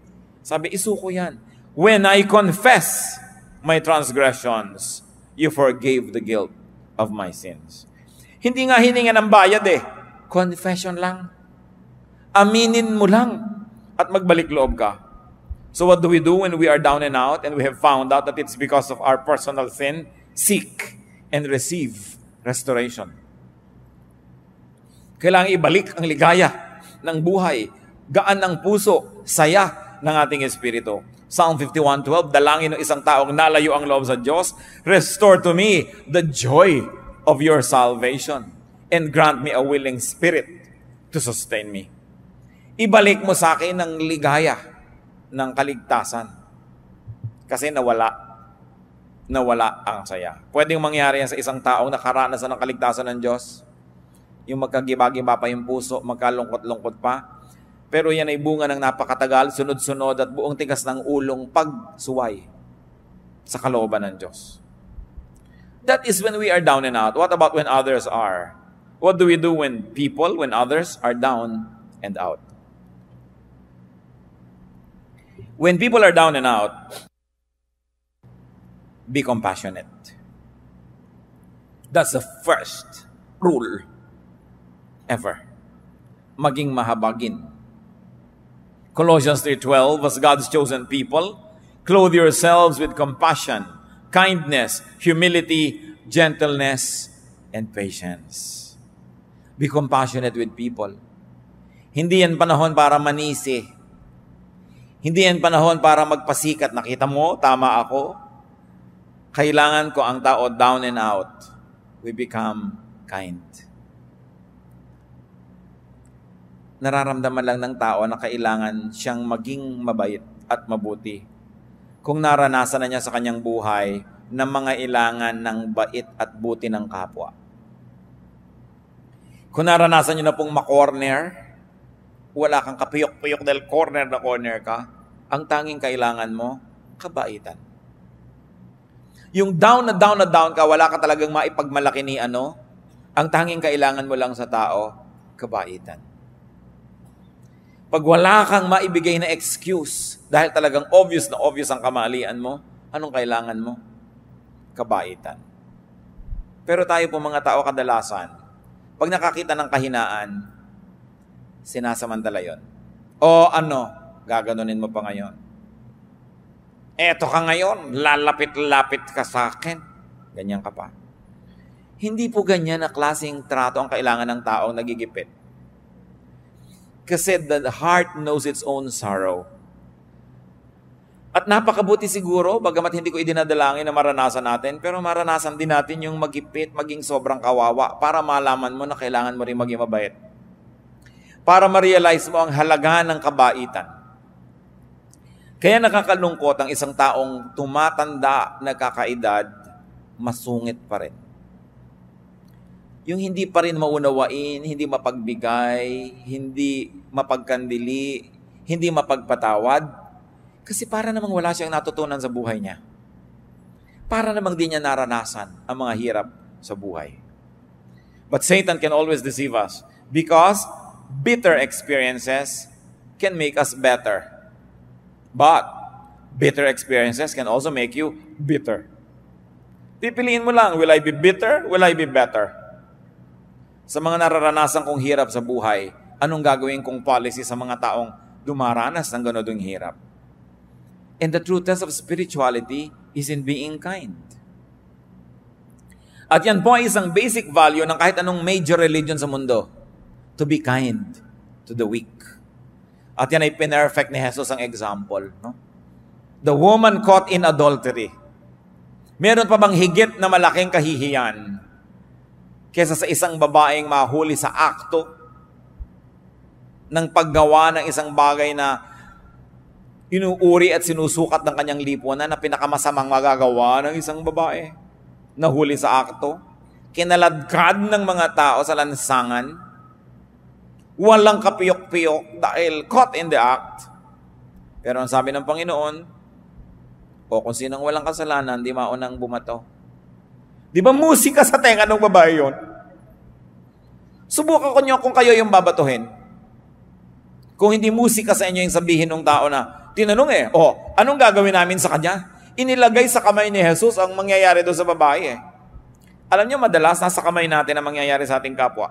Sabi, isuko yan. When I confess my transgressions, you forgave the guilt of my sins. Hindi nga hininga ng bayad eh. Confession lang. Aminin mo lang at magbalik loob ka. So what do we do when we are down and out and we have found out that it's because of our personal sin? Seek and receive restoration. Kailangan ibalik ang ligaya ng buhay, gaan ng puso, saya ng ating espiritu. Psalm 51:12, dalangin ng isang taong nalayo ang loob sa Diyos, restore to me the joy of your salvation and grant me a willing spirit to sustain me. Ibalik mo sa akin ang ligaya ng kaligtasan. Kasi nawala ang saya. Pwedeng mangyari yan sa isang taong nakaranasan ng kaligtasan ng Diyos. Yung magkagiba-giba pa yung puso, magkalungkot-lungkot pa. Pero yan ay bunga ng napakatagal, sunod-sunod at buong tigas ng ulong pagsuway sa kalooban ng Diyos. That is when we are down and out. What about when others are? What do we do when others are down and out? When people are down and out, be compassionate. That's the first rule ever. Maging mahabagin. Colossians 3:12, as God's chosen people, clothe yourselves with compassion, kindness, humility, gentleness, and patience. Be compassionate with people. Hindi yan panahon para manisi. Hindi yan panahon para magpasikat. Nakita mo, tama ako. Kailangan ko ang tao down and out. We become kind. Nararamdaman lang ng tao na kailangan siyang maging mabait at mabuti. Kung naranasan na niya sa kanyang buhay na mga ilangan ng bait at buti ng kapwa. Kung naranasan niyo na pong makorner, wala kang kapiyok-piyok dahil corner na corner ka, ang tanging kailangan mo, kabaitan. Yung down ka, wala ka talagang maipagmalaki ni ano, ang tanging kailangan mo lang sa tao, kabaitan. Pag wala kang maibigay na excuse, dahil talagang obvious na obvious ang kamalian mo, anong kailangan mo? Kabaitan. Pero tayo po mga tao kadalasan, pag nakakita ng kahinaan, sinasamantala yon. O ano, gaganunin mo pa ngayon. Eto ka ngayon, lalapit-lapit ka sa akin. Ganyan ka pa. Hindi po ganyan na klaseng trato ang kailangan ng taong nagigipit. Kasi the heart knows its own sorrow. At napakabuti siguro, bagamat hindi ko idinadalangin na maranasan natin, pero maranasan din natin yung magipit, maging sobrang kawawa, para malaman mo na kailangan mo rin maging mabait. Para ma-realize mo ang halaga ng kabaitan. Kaya nakakalungkot ang isang taong tumatanda, nagkakaedad, masungit pa rin. Yung hindi pa rin maunawain, hindi mapagbigay, hindi mapagkandili, hindi mapagpatawad, kasi para namang wala siyang natutunan sa buhay niya. Para namang di niya naranasan ang mga hirap sa buhay. But Satan can always deceive us because bitter experiences can make us better. But bitter experiences can also make you bitter. Pipiliin mo lang, will I be bitter? Will I be better? Sa mga nararanasan kong hirap sa buhay, anong gagawin kong policy sa mga taong dumaranas ng ganodong hirap? And the true test of spirituality is in being kind. At yan po ay isang basic value ng kahit anong major religion sa mundo. To be kind to the weak. At yan ay pinerfect ni Jesus ang example. No? The woman caught in adultery. Meron pa bang higit na malaking kahihiyan kesa sa isang babaeng mahuli sa akto ng paggawa ng isang bagay na inuuri at sinusukat ng kanyang lipunan na pinakamasamang magagawa ng isang babae? Nahuli sa akto, kinaladkad ng mga tao sa lansangan, walang kapiyok-piyok dahil caught in the act. Pero ang sabi ng Panginoon, o kung sinong walang kasalanan, di maunang bumato. Di ba musika sa tenga ng babae yun? Subukan ko nyo kung kayo yung babatuhin. Kung hindi musika sa inyo yung sabihin ng tao na, tinanong anong gagawin namin sa kanya? Inilagay sa kamay ni Jesus ang mangyayari doon sa babae. Alam niyo, madalas nasa kamay natin ang mangyayari sa ating kapwa.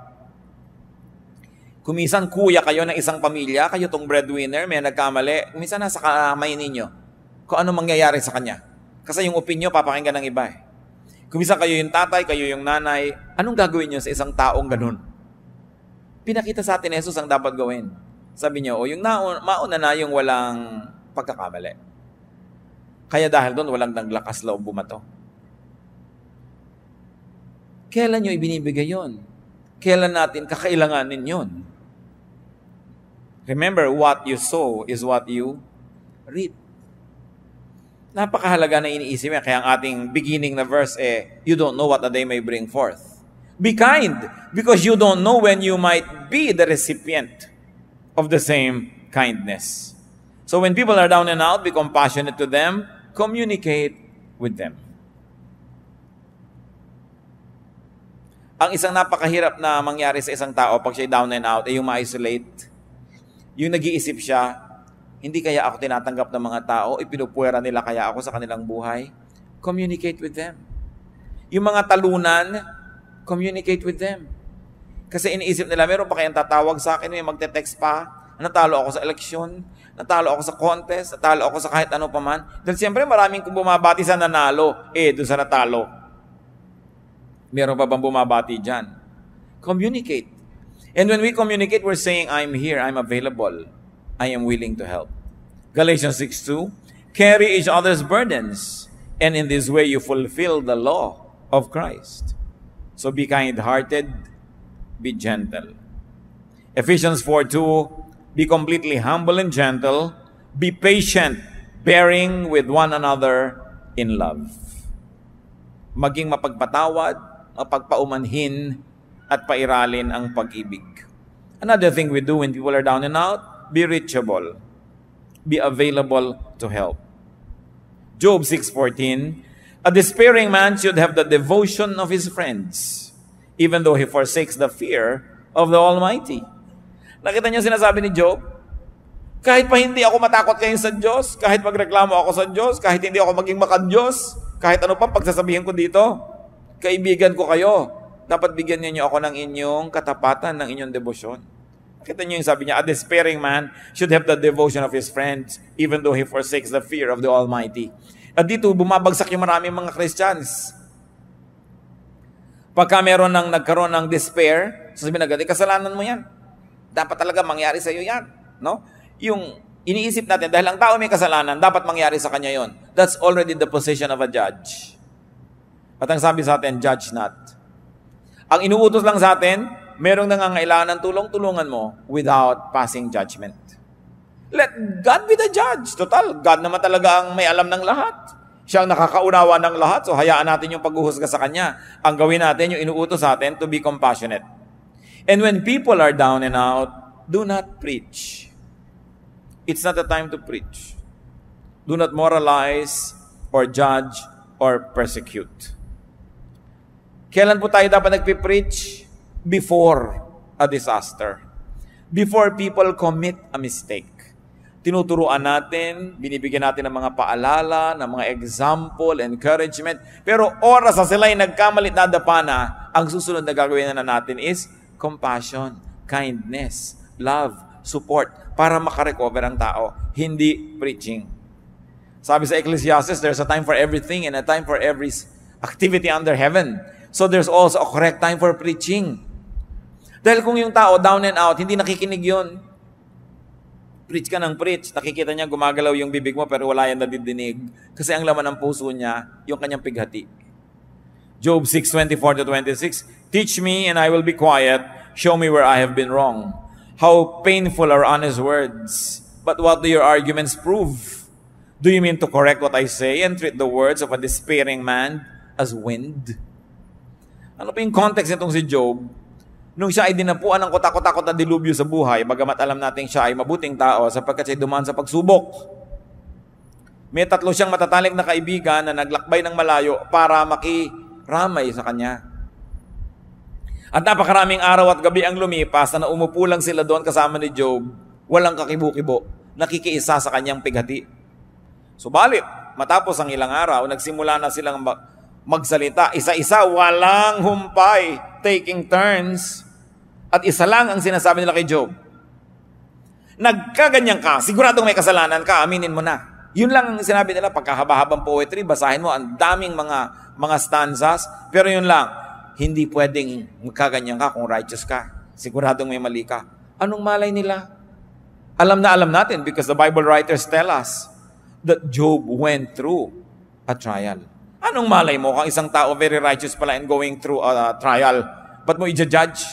Kumisan kuya kayo ng isang pamilya, kayo tong breadwinner, may nagkamali, kumisan nasa kamay ninyo kung ano mangyayari sa kanya. Kasi yung opinyon, papakinggan ng iba. Kumisan kayo yung tatay, kayo yung nanay, anong gagawin niyo sa isang taong ganun? Pinakita sa atin Jesus ang dapat gawin. Sabi niyo, yung mauna na yung walang pagkakamali. Kaya dahil doon, walang naglakas loob bumato. Kailan nyo ibinibigay yon? Kailan natin kakailanganin yon? Remember, what you sow is what you reap. Napakahalaga na iniisip niya. Kaya ang ating beginning na verse you don't know what a day may bring forth. Be kind, because you don't know when you might be the recipient of the same kindness. So when people are down and out, be compassionate to them, communicate with them. Ang isang napakahirap na mangyari sa isang tao pag siya down and out ay yung ma-isolate. Yung nag-iisip siya, hindi kaya ako tinatanggap ng mga tao, ipinupuwera nila kaya ako sa kanilang buhay. Communicate with them. Yung mga talunan, communicate with them. Kasi iniisip nila, meron pa kayang tatawag sa akin, may magte-text pa, natalo ako sa eleksyon, natalo ako sa contest, natalo ako sa kahit ano pa man. Dahil siyempre maraming bumabati sa nanalo, doon sa natalo. Meron pa bang bumabati dyan? Communicate. And when we communicate, we're saying, I'm here, I'm available, I am willing to help. Galatians 6:2, carry each other's burdens, and in this way you fulfill the law of Christ. So be kind-hearted, be gentle. Ephesians 4:2, be completely humble and gentle. Be patient, bearing with one another in love. Maging mapagpatawad, mapagpaumanhin, at pairalin ang pag-ibig. Another thing we do when people are down and out, be reachable. Be available to help. Job 6:14, a despairing man should have the devotion of his friends, even though he forsakes the fear of the Almighty. Nakita niyo sinasabi ni Job? Kahit pa hindi ako matakot kayo sa Diyos, kahit magreklamo ako sa Diyos, kahit hindi ako maging makad-Diyos, kahit ano pa pagsasabihin ko dito, kaibigan ko kayo, dapat bigyan niyo ako ng inyong katapatan, ng inyong debosyon. Nakita niyo yung sabi niya, a despairing man should have the devotion of his friends, even though he forsakes the fear of the Almighty. At dito, bumabagsak yung maraming mga Christians. Pagka meron nagkaroon ng despair, sasabihin agad, kasalanan mo yan. Dapat talaga mangyari sa iyo yan. No? Yung iniisip natin, dahil ang tao may kasalanan, dapat mangyari sa kanya yon. That's already the position of a judge. At ang sabi sa atin, judge not. Ang inuutos lang sa atin, merong nangangailangan ng tulong-tulungan mo without passing judgment. Let God be the judge. Total, God naman talaga ang may alam ng lahat. Siya ang nakakaunawa ng lahat, so hayaan natin yung paghuhusga sa Kanya. Ang gawin natin, yung inuutos sa atin, to be compassionate. And when people are down and out, do not preach. It's not the time to preach. Do not moralize or judge or persecute. Kailan po tayo dapat nagpipreach? Before a disaster. Before people commit a mistake. Tinuturuan natin, binibigyan natin ng mga paalala, ng mga example, encouragement. Pero oras na sila'y nagkamalit na dapana, ang susunod na gagawin na natin is compassion, kindness, love, support, para makarecover ang tao. Hindi preaching. Sabi sa Ecclesiastes, there's a time for everything and a time for every activity under heaven. So there's also a correct time for preaching. Dahil kung yung tao down and out, hindi nakikinig yun. Preach ka ng preach, nakikita niya gumagalaw yung bibig mo pero wala yan nadidinig. Kasi ang laman ng puso niya, yung kanyang pighati. Job 6:24-26, teach me and I will be quiet. Show me where I have been wrong. How painful are honest words. But what do your arguments prove? Do you mean to correct what I say and treat the words of a despairing man as wind? Ano pa yung context nitong si Job? Nung siya ay dinapuan ng kotak-kotakot na dilubyo sa buhay, bagamat alam natin siya ay mabuting tao sapagkat siya dumaan sa pagsubok. May 3 siyang matatalik na kaibigan na naglakbay ng malayo para makiramay sa kanya. At napakaraming araw at gabi ang lumipas na umupo lang sila doon kasama ni Job, walang kakibo-kibo, nakikiisa sa kanyang pighati. Subalit, matapos ang ilang araw, nagsimula na silang magsalita, isa-isa, walang humpay, taking turns, at isa lang ang sinasabi nila kay Job. Nagkaganyan ka, siguradong may kasalanan ka, aminin mo na. Yun lang ang sinabi nila, pagkahaba-habang poetry, basahin mo, ang daming mga stanzas, pero yun lang, hindi pwedeng magkaganyan ka kung righteous ka. Siguradong may mali ka. Anong malay nila? Alam na alam natin because the Bible writers tell us that Job went through a trial. Anong malay mo kung isang tao very righteous pala and going through a trial? Ba't mo i-judge?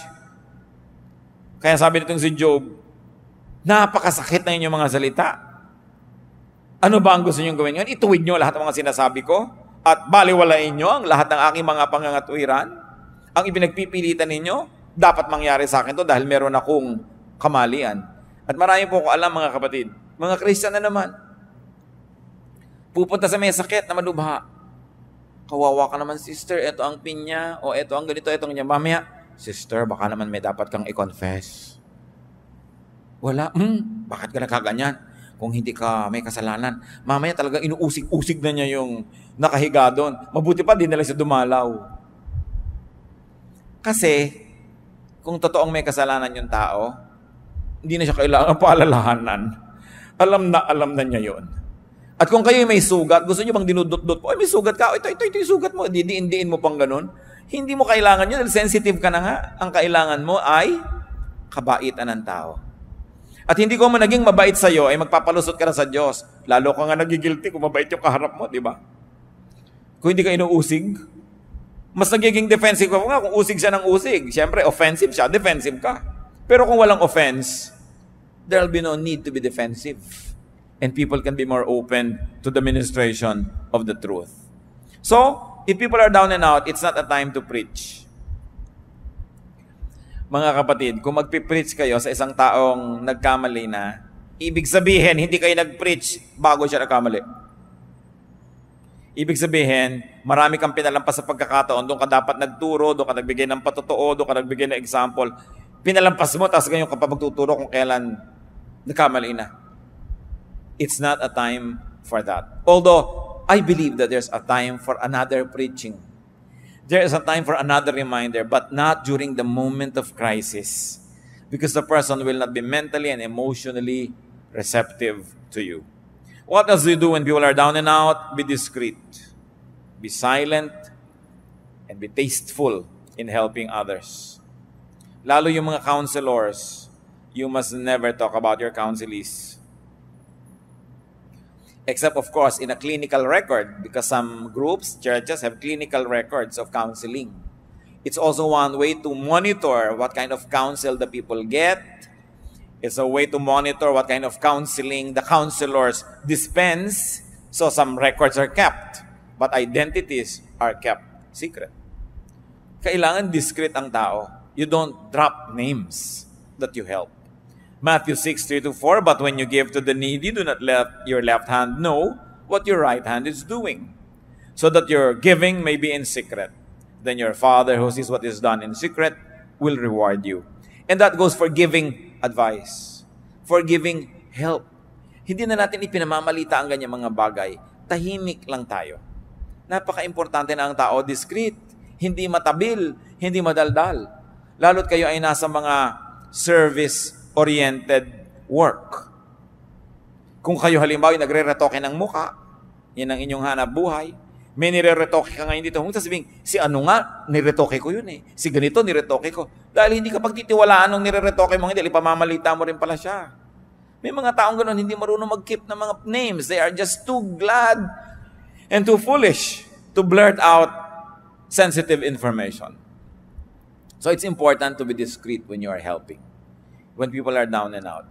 Kaya sabi nitong si Job, napakasakit na inyong mga salita. Ano ba ang gusto nyo gawin ngayon? Ituwid nyo lahat ng mga sinasabi ko at baliwalain nyo ang lahat ng aking mga pangangatwiran. Ang ipinagpipilitan ninyo, dapat mangyari sa akin to dahil meron akong kamalian. At marami po ko alam mga kapatid, mga Christian na naman, pupunta sa may sakit na malubha. Kawawa ka naman, sister, ito ang pinya, o ito ang ganito, ito ang ganyan. Mamaya, sister, baka naman may dapat kang i-confess. Wala, bakit ka nakaganyan? Kung hindi ka may kasalanan. Mamaya talaga inuusig-usig na niya yung nakahiga doon. Mabuti pa, di na lang siya dumalaw. Kasi, kung totoong may kasalanan yung tao, hindi na siya kailangan paalalahanan. Alam na niya yun. At kung kayo may sugat, gusto niyo bang dinudot-dot po? Ay, may sugat ka. Ito yung sugat mo. Diin mo pang ganun. Hindi mo kailangan yun. Sensitive ka na nga. Ang kailangan mo ay kabaitan ng tao. At hindi ko man naging mabait sa'yo, ay magpapalusot ka na sa Diyos. Lalo ka nga nagigilty kung mabait yung kaharap mo, di ba? Kung hindi ka inuusig, mas nagiging defensive ka nga kung usig siya ng usig. Siyempre, offensive siya, defensive ka. Pero kung walang offense, there'll be no need to be defensive. And people can be more open to the ministration of the truth. So, if people are down and out, it's not a time to preach. Mga kapatid, kung magpipreach kayo sa isang taong nagkamali na, ibig sabihin, hindi kayo nag-preach bago siya nagkamali. Ibig sabihin, marami kang pinalampas sa pagkakataon, doon ka dapat nagturo, doon ka nagbigay ng patotoo, doon ka nagbigay ng example. Pinalampas mo, tapos ganyan ka pa magtuturo kung kailan nagkamali na. It's not a time for that. Although, I believe that there's a time for another preaching. There is a time for another reminder, but not during the moment of crisis. Because the person will not be mentally and emotionally receptive to you. What else do you do when people are down and out? Be discreet. Be silent. And be tasteful in helping others. Lalo yung mga counselors, you must never talk about your counselees. Except, of course, in a clinical record, because some groups, churches, have clinical records of counseling. It's also one way to monitor what kind of counsel the people get. It's a way to monitor what kind of counseling the counselors dispense. So some records are kept, but identities are kept secret. Kailangan discreet ang tao. You don't drop names that you help. Matthew 6:3-4, but when you give to the needy, do not let your left hand know what your right hand is doing, so that your giving may be in secret. Then your Father who sees what is done in secret will reward you. And that goes for giving advice, for giving help. Hindi na natin ipinamamalita ang ganyang mga bagay. Tahimik lang tayo. Napaka-importante na ang tao, discreet, hindi matabil, hindi madaldal. Lalo't kayo ay nasa mga service-oriented work. Kung kayo halimbawa ay nagre-retoke ng muka, yan ang inyong hanap buhay, May nire-retoke ka ngayon dito. Huwag sasabihin, si ano nga, nire-retoke ko yun eh. Si ganito, nire-retoke ko. Dahil hindi ka pagtitiwalaan ng nire-retoke mo, hindi, ipamamalita mo rin pala siya. May mga taong ganoon, hindi marunong mag-keep ng mga names. They are just too glad and too foolish to blurt out sensitive information. So it's important to be discreet when you are helping. When people are down and out.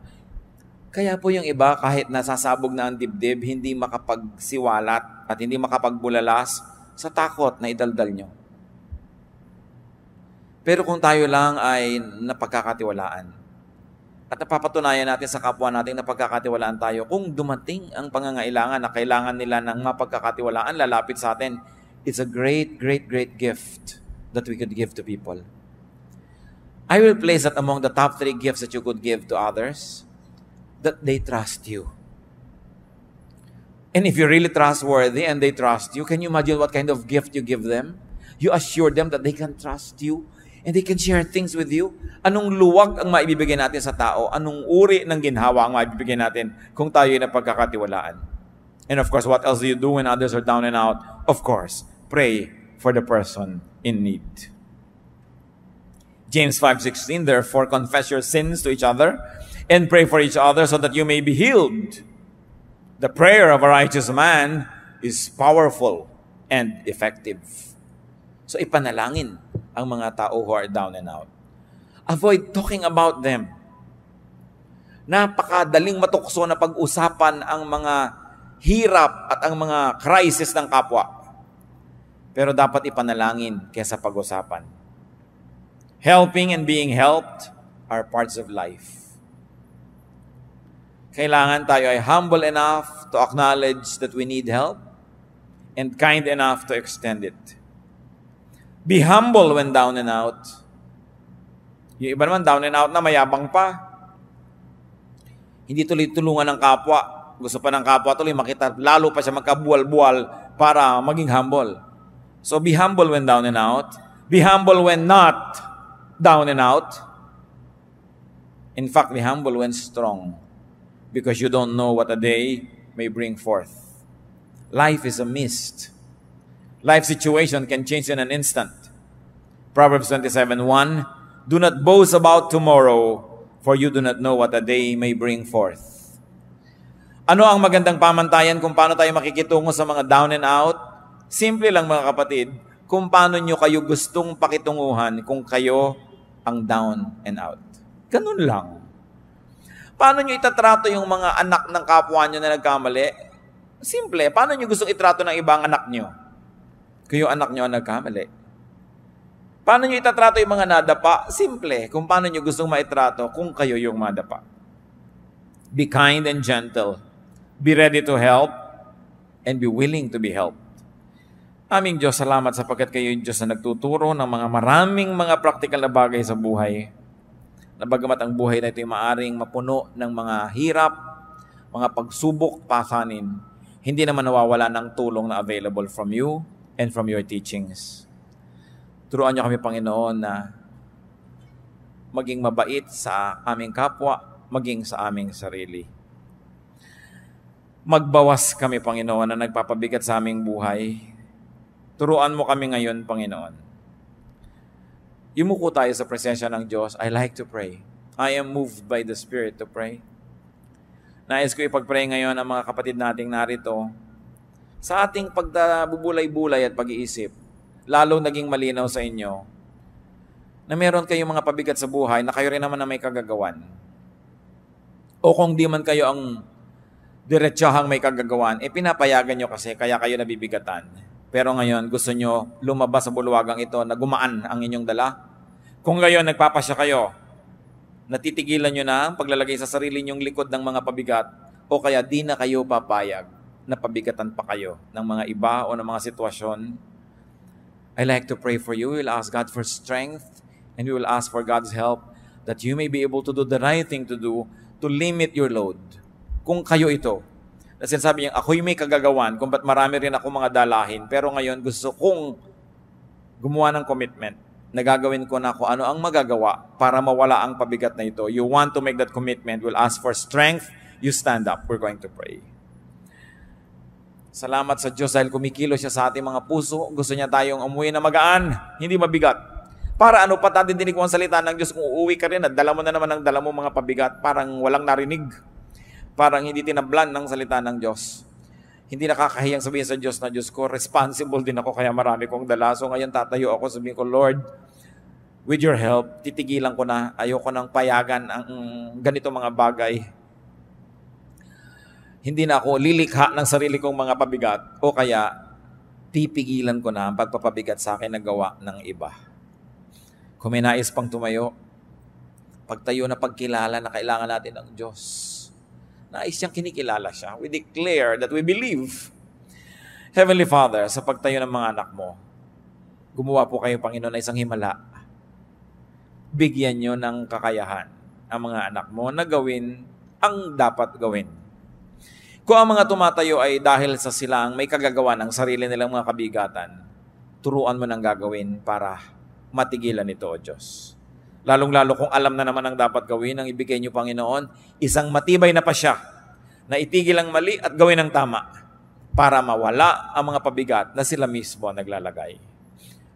Kaya po yung iba, kahit nasasabog na ang dibdib, hindi makapagsiwalat at hindi makapagbulalas sa takot na idaldal nyo. Pero kung tayo lang ay napagkakatiwalaan at napapatunayan natin sa kapwa natin na pagkakatiwalaan tayo, kung dumating ang pangangailangan na kailangan nila ng mapagkakatiwalaan, lalapit sa atin, it's a great, great, great gift that we could give to people. I will place that among the top 3 gifts that you could give to others, that they trust you. And if you're really trustworthy and they trust you, can you imagine what kind of gift you give them? You assure them that they can trust you and they can share things with you. Anong luwag ang maibibigay natin sa tao? Anong uri ng ginhawa ang maibibigay natin kung tayo ay napagkakatiwalaan? And of course, what else do you do when others are down and out? Of course, pray for the person in need. James 5:16, therefore confess your sins to each other and pray for each other so that you may be healed. The prayer of a righteous man is powerful and effective. So ipanalangin ang mga tao who are down and out. Avoid talking about them. Napakadaling matukso na pag-usapan ang mga hirap at ang mga crisis ng kapwa. Pero dapat ipanalangin kaysa pag-usapan. Helping and being helped are parts of life. Kailangan tayo ay humble enough to acknowledge that we need help and kind enough to extend it. Be humble when down and out. Yung iba naman down and out na mayabang pa. Hindi tuloy tulungan ng kapwa. Gusto pa ng kapwa tuloy makita, lalo pa siya magkabuwal-buwal para maging humble. So be humble when down and out. Be humble when not down and out. In fact, be humble when strong. Because you don't know what a day may bring forth. Life is a mist. Life situation can change in an instant. Proverbs 27:1, do not boast about tomorrow, for you do not know what a day may bring forth. Ano ang magandang pamantayan kung paano tayo makikitungo sa mga down and out? Simple lang mga kapatid, kung paano nyo kayo gustong pakitunguhan kung kayo ang down and out. Ganun lang. Paano nyo itatrato yung mga anak ng kapwa nyo na nagkamali? Simple. Paano nyo gustong itrato ng ibang anak nyo? Kung yung anak nyo ang nagkamali. Paano nyo itatrato yung mga nadapa? Simple. Kung paano nyo gustong maitrato kung kayo yung madapa. Be kind and gentle. Be ready to help and be willing to be helped. Aming Diyos, salamat sapagkat kayo yung Diyos na nagtuturo ng mga maraming mga practical na bagay sa buhay. Na bagamat ang buhay na ito ay maaring mapuno ng mga hirap, mga pagsubok, pasanin, hindi naman nawawala ng tulong na available from you and from your teachings. Turuan niyo kami, Panginoon, na maging mabait sa aming kapwa, maging sa aming sarili. Magbawas kami, Panginoon, na nagpapabigat sa aming buhay. Turuan mo kami ngayon, Panginoon. Yumuko tayo sa presensya ng Diyos. I like to pray. I am moved by the Spirit to pray. Nais ko ipag-pray ngayon ang mga kapatid nating narito sa ating pagbubulay-bulay at pag-iisip. Lalo naging malinaw sa inyo na meron kayong mga pabigat sa buhay na kayo rin naman na may kagagawan. O kung di man kayo ang diretsahang may kagagawan, pinapayagan nyo kasi kaya kayo nabibigatan. Pero ngayon, gusto nyo lumabas sa bulwagang ito na gumaan ang inyong dala. Kung ngayon, nagpapasya kayo, natitigilan nyo na ang paglalagay sa sarili nyong likod ng mga pabigat, o kaya di na kayo papayag na pabigatan pa kayo ng mga iba o ng mga sitwasyon. I like to pray for you. We will ask God for strength and we will ask for God's help that you may be able to do the right thing to do to limit your load. Kung kayo ito, na sinasabi niya, ako'y may kagagawan kung ba't marami rin ako mga dalahin, pero ngayon gusto kong gumawa ng commitment na gagawin ko na kung ano ang magagawa para mawala ang pabigat na ito. You want to make that commitment, we'll ask for strength, you stand up, we're going to pray. Salamat sa Diyos dahil kumikilos siya sa ating mga puso. Gusto niya tayong umuwi na magaan, hindi mabigat. Para ano pa natin dinig mo ang salita ng Diyos kung uuwi ka rin at dala mo na naman ang dala mo mga pabigat, parang walang narinig. Parang hindi tinablan ng salita ng Diyos. Hindi nakakahiyang sabihin sa Diyos na, Diyos ko, responsible din ako kaya marami kong dala. So ngayon tatayo ako, sabihin ko, Lord, with your help, titigilan ko na. Ayoko nang payagan ang ganito mga bagay. Hindi na ako lilikha ng sarili kong mga pabigat o kaya pipigilan ko na ang pagpapabigat sa akin na gawa ng iba. Kung may nais pang tumayo, pagtayo na pagkilala na kailangan natin ng Diyos. Nais siyang kinikilala siya. We declare that we believe. Heavenly Father, sa pagtayo ng mga anak mo, gumawa po kayo, Panginoon, na isang himala. Bigyan nyo ng kakayahan ang mga anak mo na gawin ang dapat gawin. Kung ang mga tumatayo ay dahil sa silang may kagagawa ng sarili nilang mga kabigatan, turuan mo ng gagawin para matigilan ito, O Diyos. Lalong-lalo kung alam na naman ang dapat gawin, ang ibigay niyo, Panginoon, isang matibay na pasya na itigil ang mali at gawin ang tama para mawala ang mga pabigat na sila mismo naglalagay.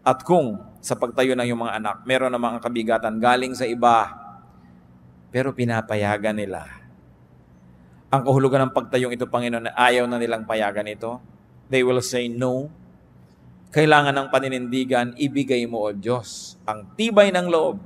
At kung sa pagtayo ng iyong mga anak, meron na mga kabigatan galing sa iba, pero pinapayagan nila. Ang kahulugan ng pagtayong ito, Panginoon, na ayaw na nilang payagan ito, they will say no. Kailangan ng paninindigan, ibigay mo, O Diyos, ang tibay ng loob,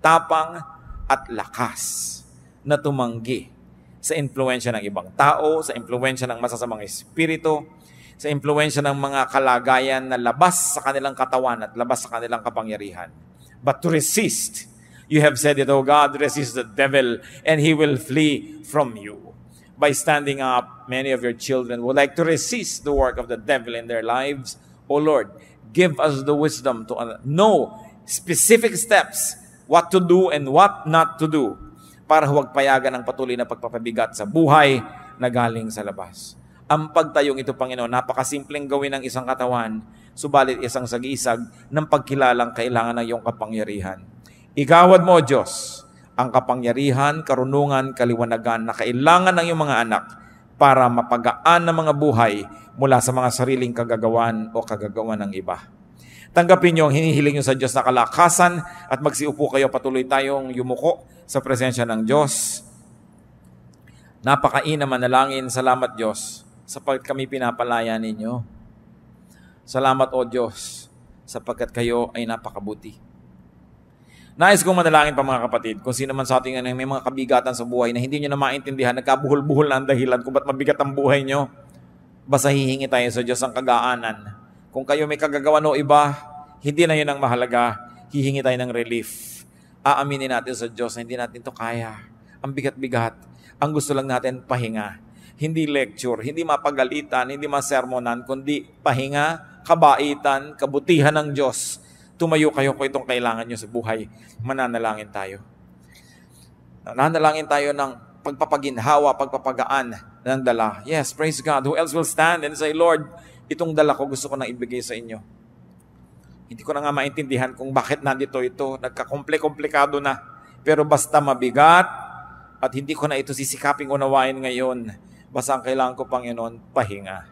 tapang at lakas na tumanggi sa impluwensya ng ibang tao, sa impluwensya ng masasamang espiritu, sa impluwensya ng mga kalagayan na labas sa kanilang katawan at labas sa kanilang kapangyarihan. But to resist, you have said it, O God, resist the devil and he will flee from you. By standing up, many of your children would like to resist the work of the devil in their lives. O Lord, give us the wisdom to know specific steps, what to do and what not to do, para huwag payagan ang patuloy na pagpapabigat sa buhay na galing sa labas. Ang pagtayong ito, Panginoon, napakasimpleng gawin ng isang katawan, subalit isang sagisag ng pagkilalang kailangan ng iyong kapangyarihan. Igawad mo, Diyos, ang kapangyarihan, karunungan, kaliwanagan na kailangan ng iyong mga anak para mapagaan ng mga buhay mula sa mga sariling kagagawan o kagagawan ng iba. Tanggapin niyo ang hinihiling niyo sa Diyos na kalakasan at magsiupo kayo, patuloy tayong yumuko sa presensya ng Diyos. Napakainam manalangin. Salamat, Diyos, sapagkat kami pinapalaya ninyo. Salamat, O Diyos, sapagkat kayo ay napakabuti. Nais kong manalangin pa, mga kapatid, kung sino man sa ating may mga kabigatan sa buhay na hindi nyo na maintindihan, nagkabuhol-buhol na ang dahilan kung ba't mabigat ang buhay nyo, basta hihingi tayo sa Diyos ang kagaanan. Kung kayo may kagagawan o iba, hindi na yun ang mahalaga, hihingi tayo ng relief. Aaminin natin sa Diyos na hindi natin to kaya. Ang bigat-bigat. Ang gusto lang natin, pahinga. Hindi lecture, hindi mapagalitan, hindi masermonan, kundi pahinga, kabaitan, kabutihan ng Diyos. Tumayo kayo kung itong kailangan nyo sa buhay. Mananalangin tayo. Nananalangin tayo ng pagpapaginhawa, pagpapagaan ng dala. Yes, praise God. Who else will stand and say, Lord, itong dala ko gusto ko nang ibigay sa inyo. Hindi ko na nga maintindihan kung bakit nandito ito. Nagkakomplikado na. Pero basta mabigat at hindi ko na ito sisikaping unawain ngayon. Basta ang kailangan ko, Panginoon, pahinga.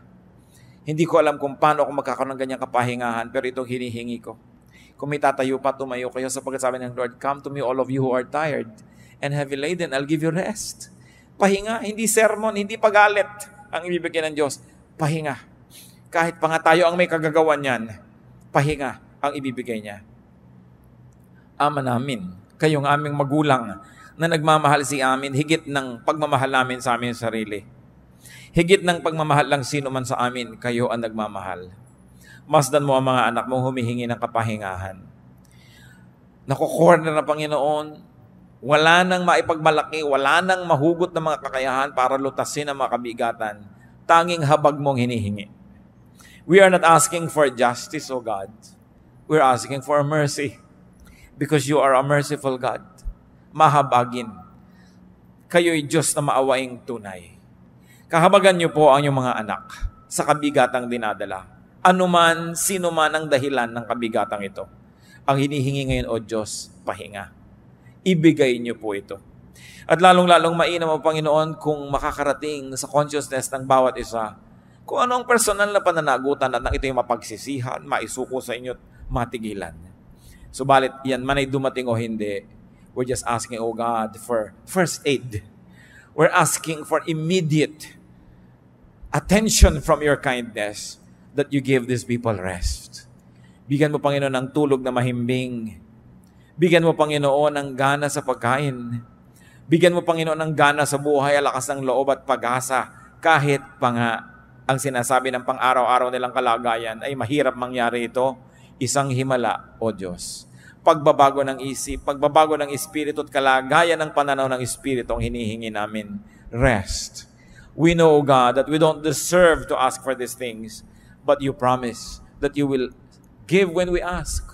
Hindi ko alam kung paano ako magkakaroon ng ganyang kapahingahan, pero itong hinihingi ko. Kung may tatayo pa, tumayo kayo sapagkat sabi ng Lord, come to me all of you who are tired and heavy laden, I'll give you rest. Pahinga, hindi sermon, hindi pagalit ang ibibigay ng Diyos. Pahinga. Kahit pa nga tayo ang may kagagawan niyan, pahinga ang ibibigay niya. Ama namin, kayong aming magulang na nagmamahal si amin, higit ng pagmamahal namin sa aming sarili. Higit ng pagmamahal lang sino man sa amin, kayo ang nagmamahal. Masdan mo ang mga anak mong humihingi ng kapahingahan. Nakukorner na, Panginoon, wala nang maipagmalaki, wala nang mahugot ng mga kakayahan para lutasin ang mga kabigatan. Tanging habag mong hinihingi. We are not asking for justice, O God. We're asking for mercy. Because you are a merciful God. Mahabagin. Kayo'y Diyos na maawaing tunay. Kahabagan niyo po ang inyong mga anak sa kabigatang dinadala. Anuman, sino man ang dahilan ng kabigatang ito. Ang hinihingi ngayon, O Diyos, pahinga. Ibigay niyo po ito. At lalong-lalong mainam, O Panginoon, kung makakarating sa consciousness ng bawat isa Kung anong personal na pananagutan at nang ito'y mapagsisihan, maisuko sa inyo at matigilan. Subalit, yan man ay dumating o hindi, we're just asking, oh God, for first aid. We're asking for immediate attention from your kindness that you give these people rest. Bigyan mo, Panginoon, ng tulog na mahimbing. Bigyan mo, Panginoon, ng gana sa pagkain. Bigyan mo, Panginoon, ng gana sa buhay, lakas ng loob at pag-asa, kahit pa nga ang sinasabi ng pang-araw-araw nilang kalagayan ay mahirap mangyari ito, isang himala, O Diyos. Pagbabago ng isip, pagbabago ng espiritu at kalagayan ng pananaw ng espiritu ang hinihingi namin. Rest. We know, God, that we don't deserve to ask for these things, but you promise that you will give when we ask.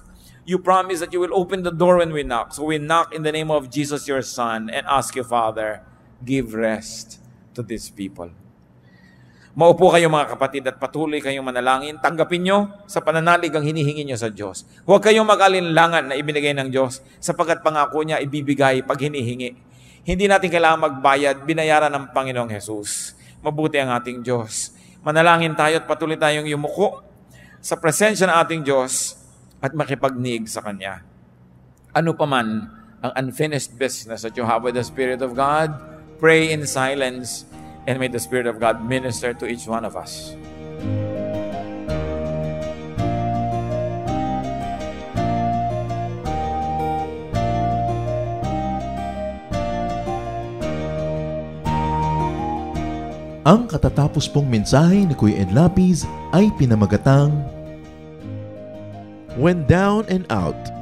You promise that you will open the door when we knock. So we knock in the name of Jesus, your Son, and ask you, Father, give rest to these people. Maupo kayo, mga kapatid, at patuloy kayong manalangin. Tanggapin nyo sa pananalig ang hinihingi nyo sa Diyos. Huwag kayong mag-alinlangan na ibinigay ng Diyos sapagkat pangako niya ibibigay pag hinihingi. Hindi natin kailangan magbayad, binayaran ng Panginoong Jesus. Mabuti ang ating Diyos. Manalangin tayo at patuloy tayong yumuko sa presensya ng ating Diyos at makipagnig sa Kanya. Ano pa man ang unfinished business that you have with the Spirit of God, pray in silence, and may the Spirit of God minister to each one of us. Ang katatapos pong mensahe ni Kuya Ed Lapiz ay pinamagatang When Down and Out.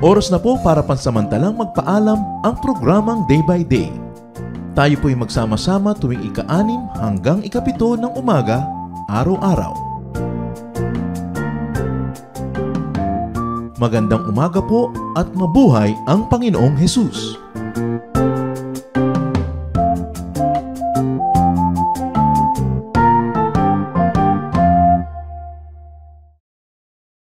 Oras na po para pansamantalang magpaalam ang programang Day by Day. Tayo po'y magsama-sama tuwing ika-6 hanggang ika-7 ng umaga, araw-araw. Magandang umaga po at mabuhay ang Panginoong Hesus!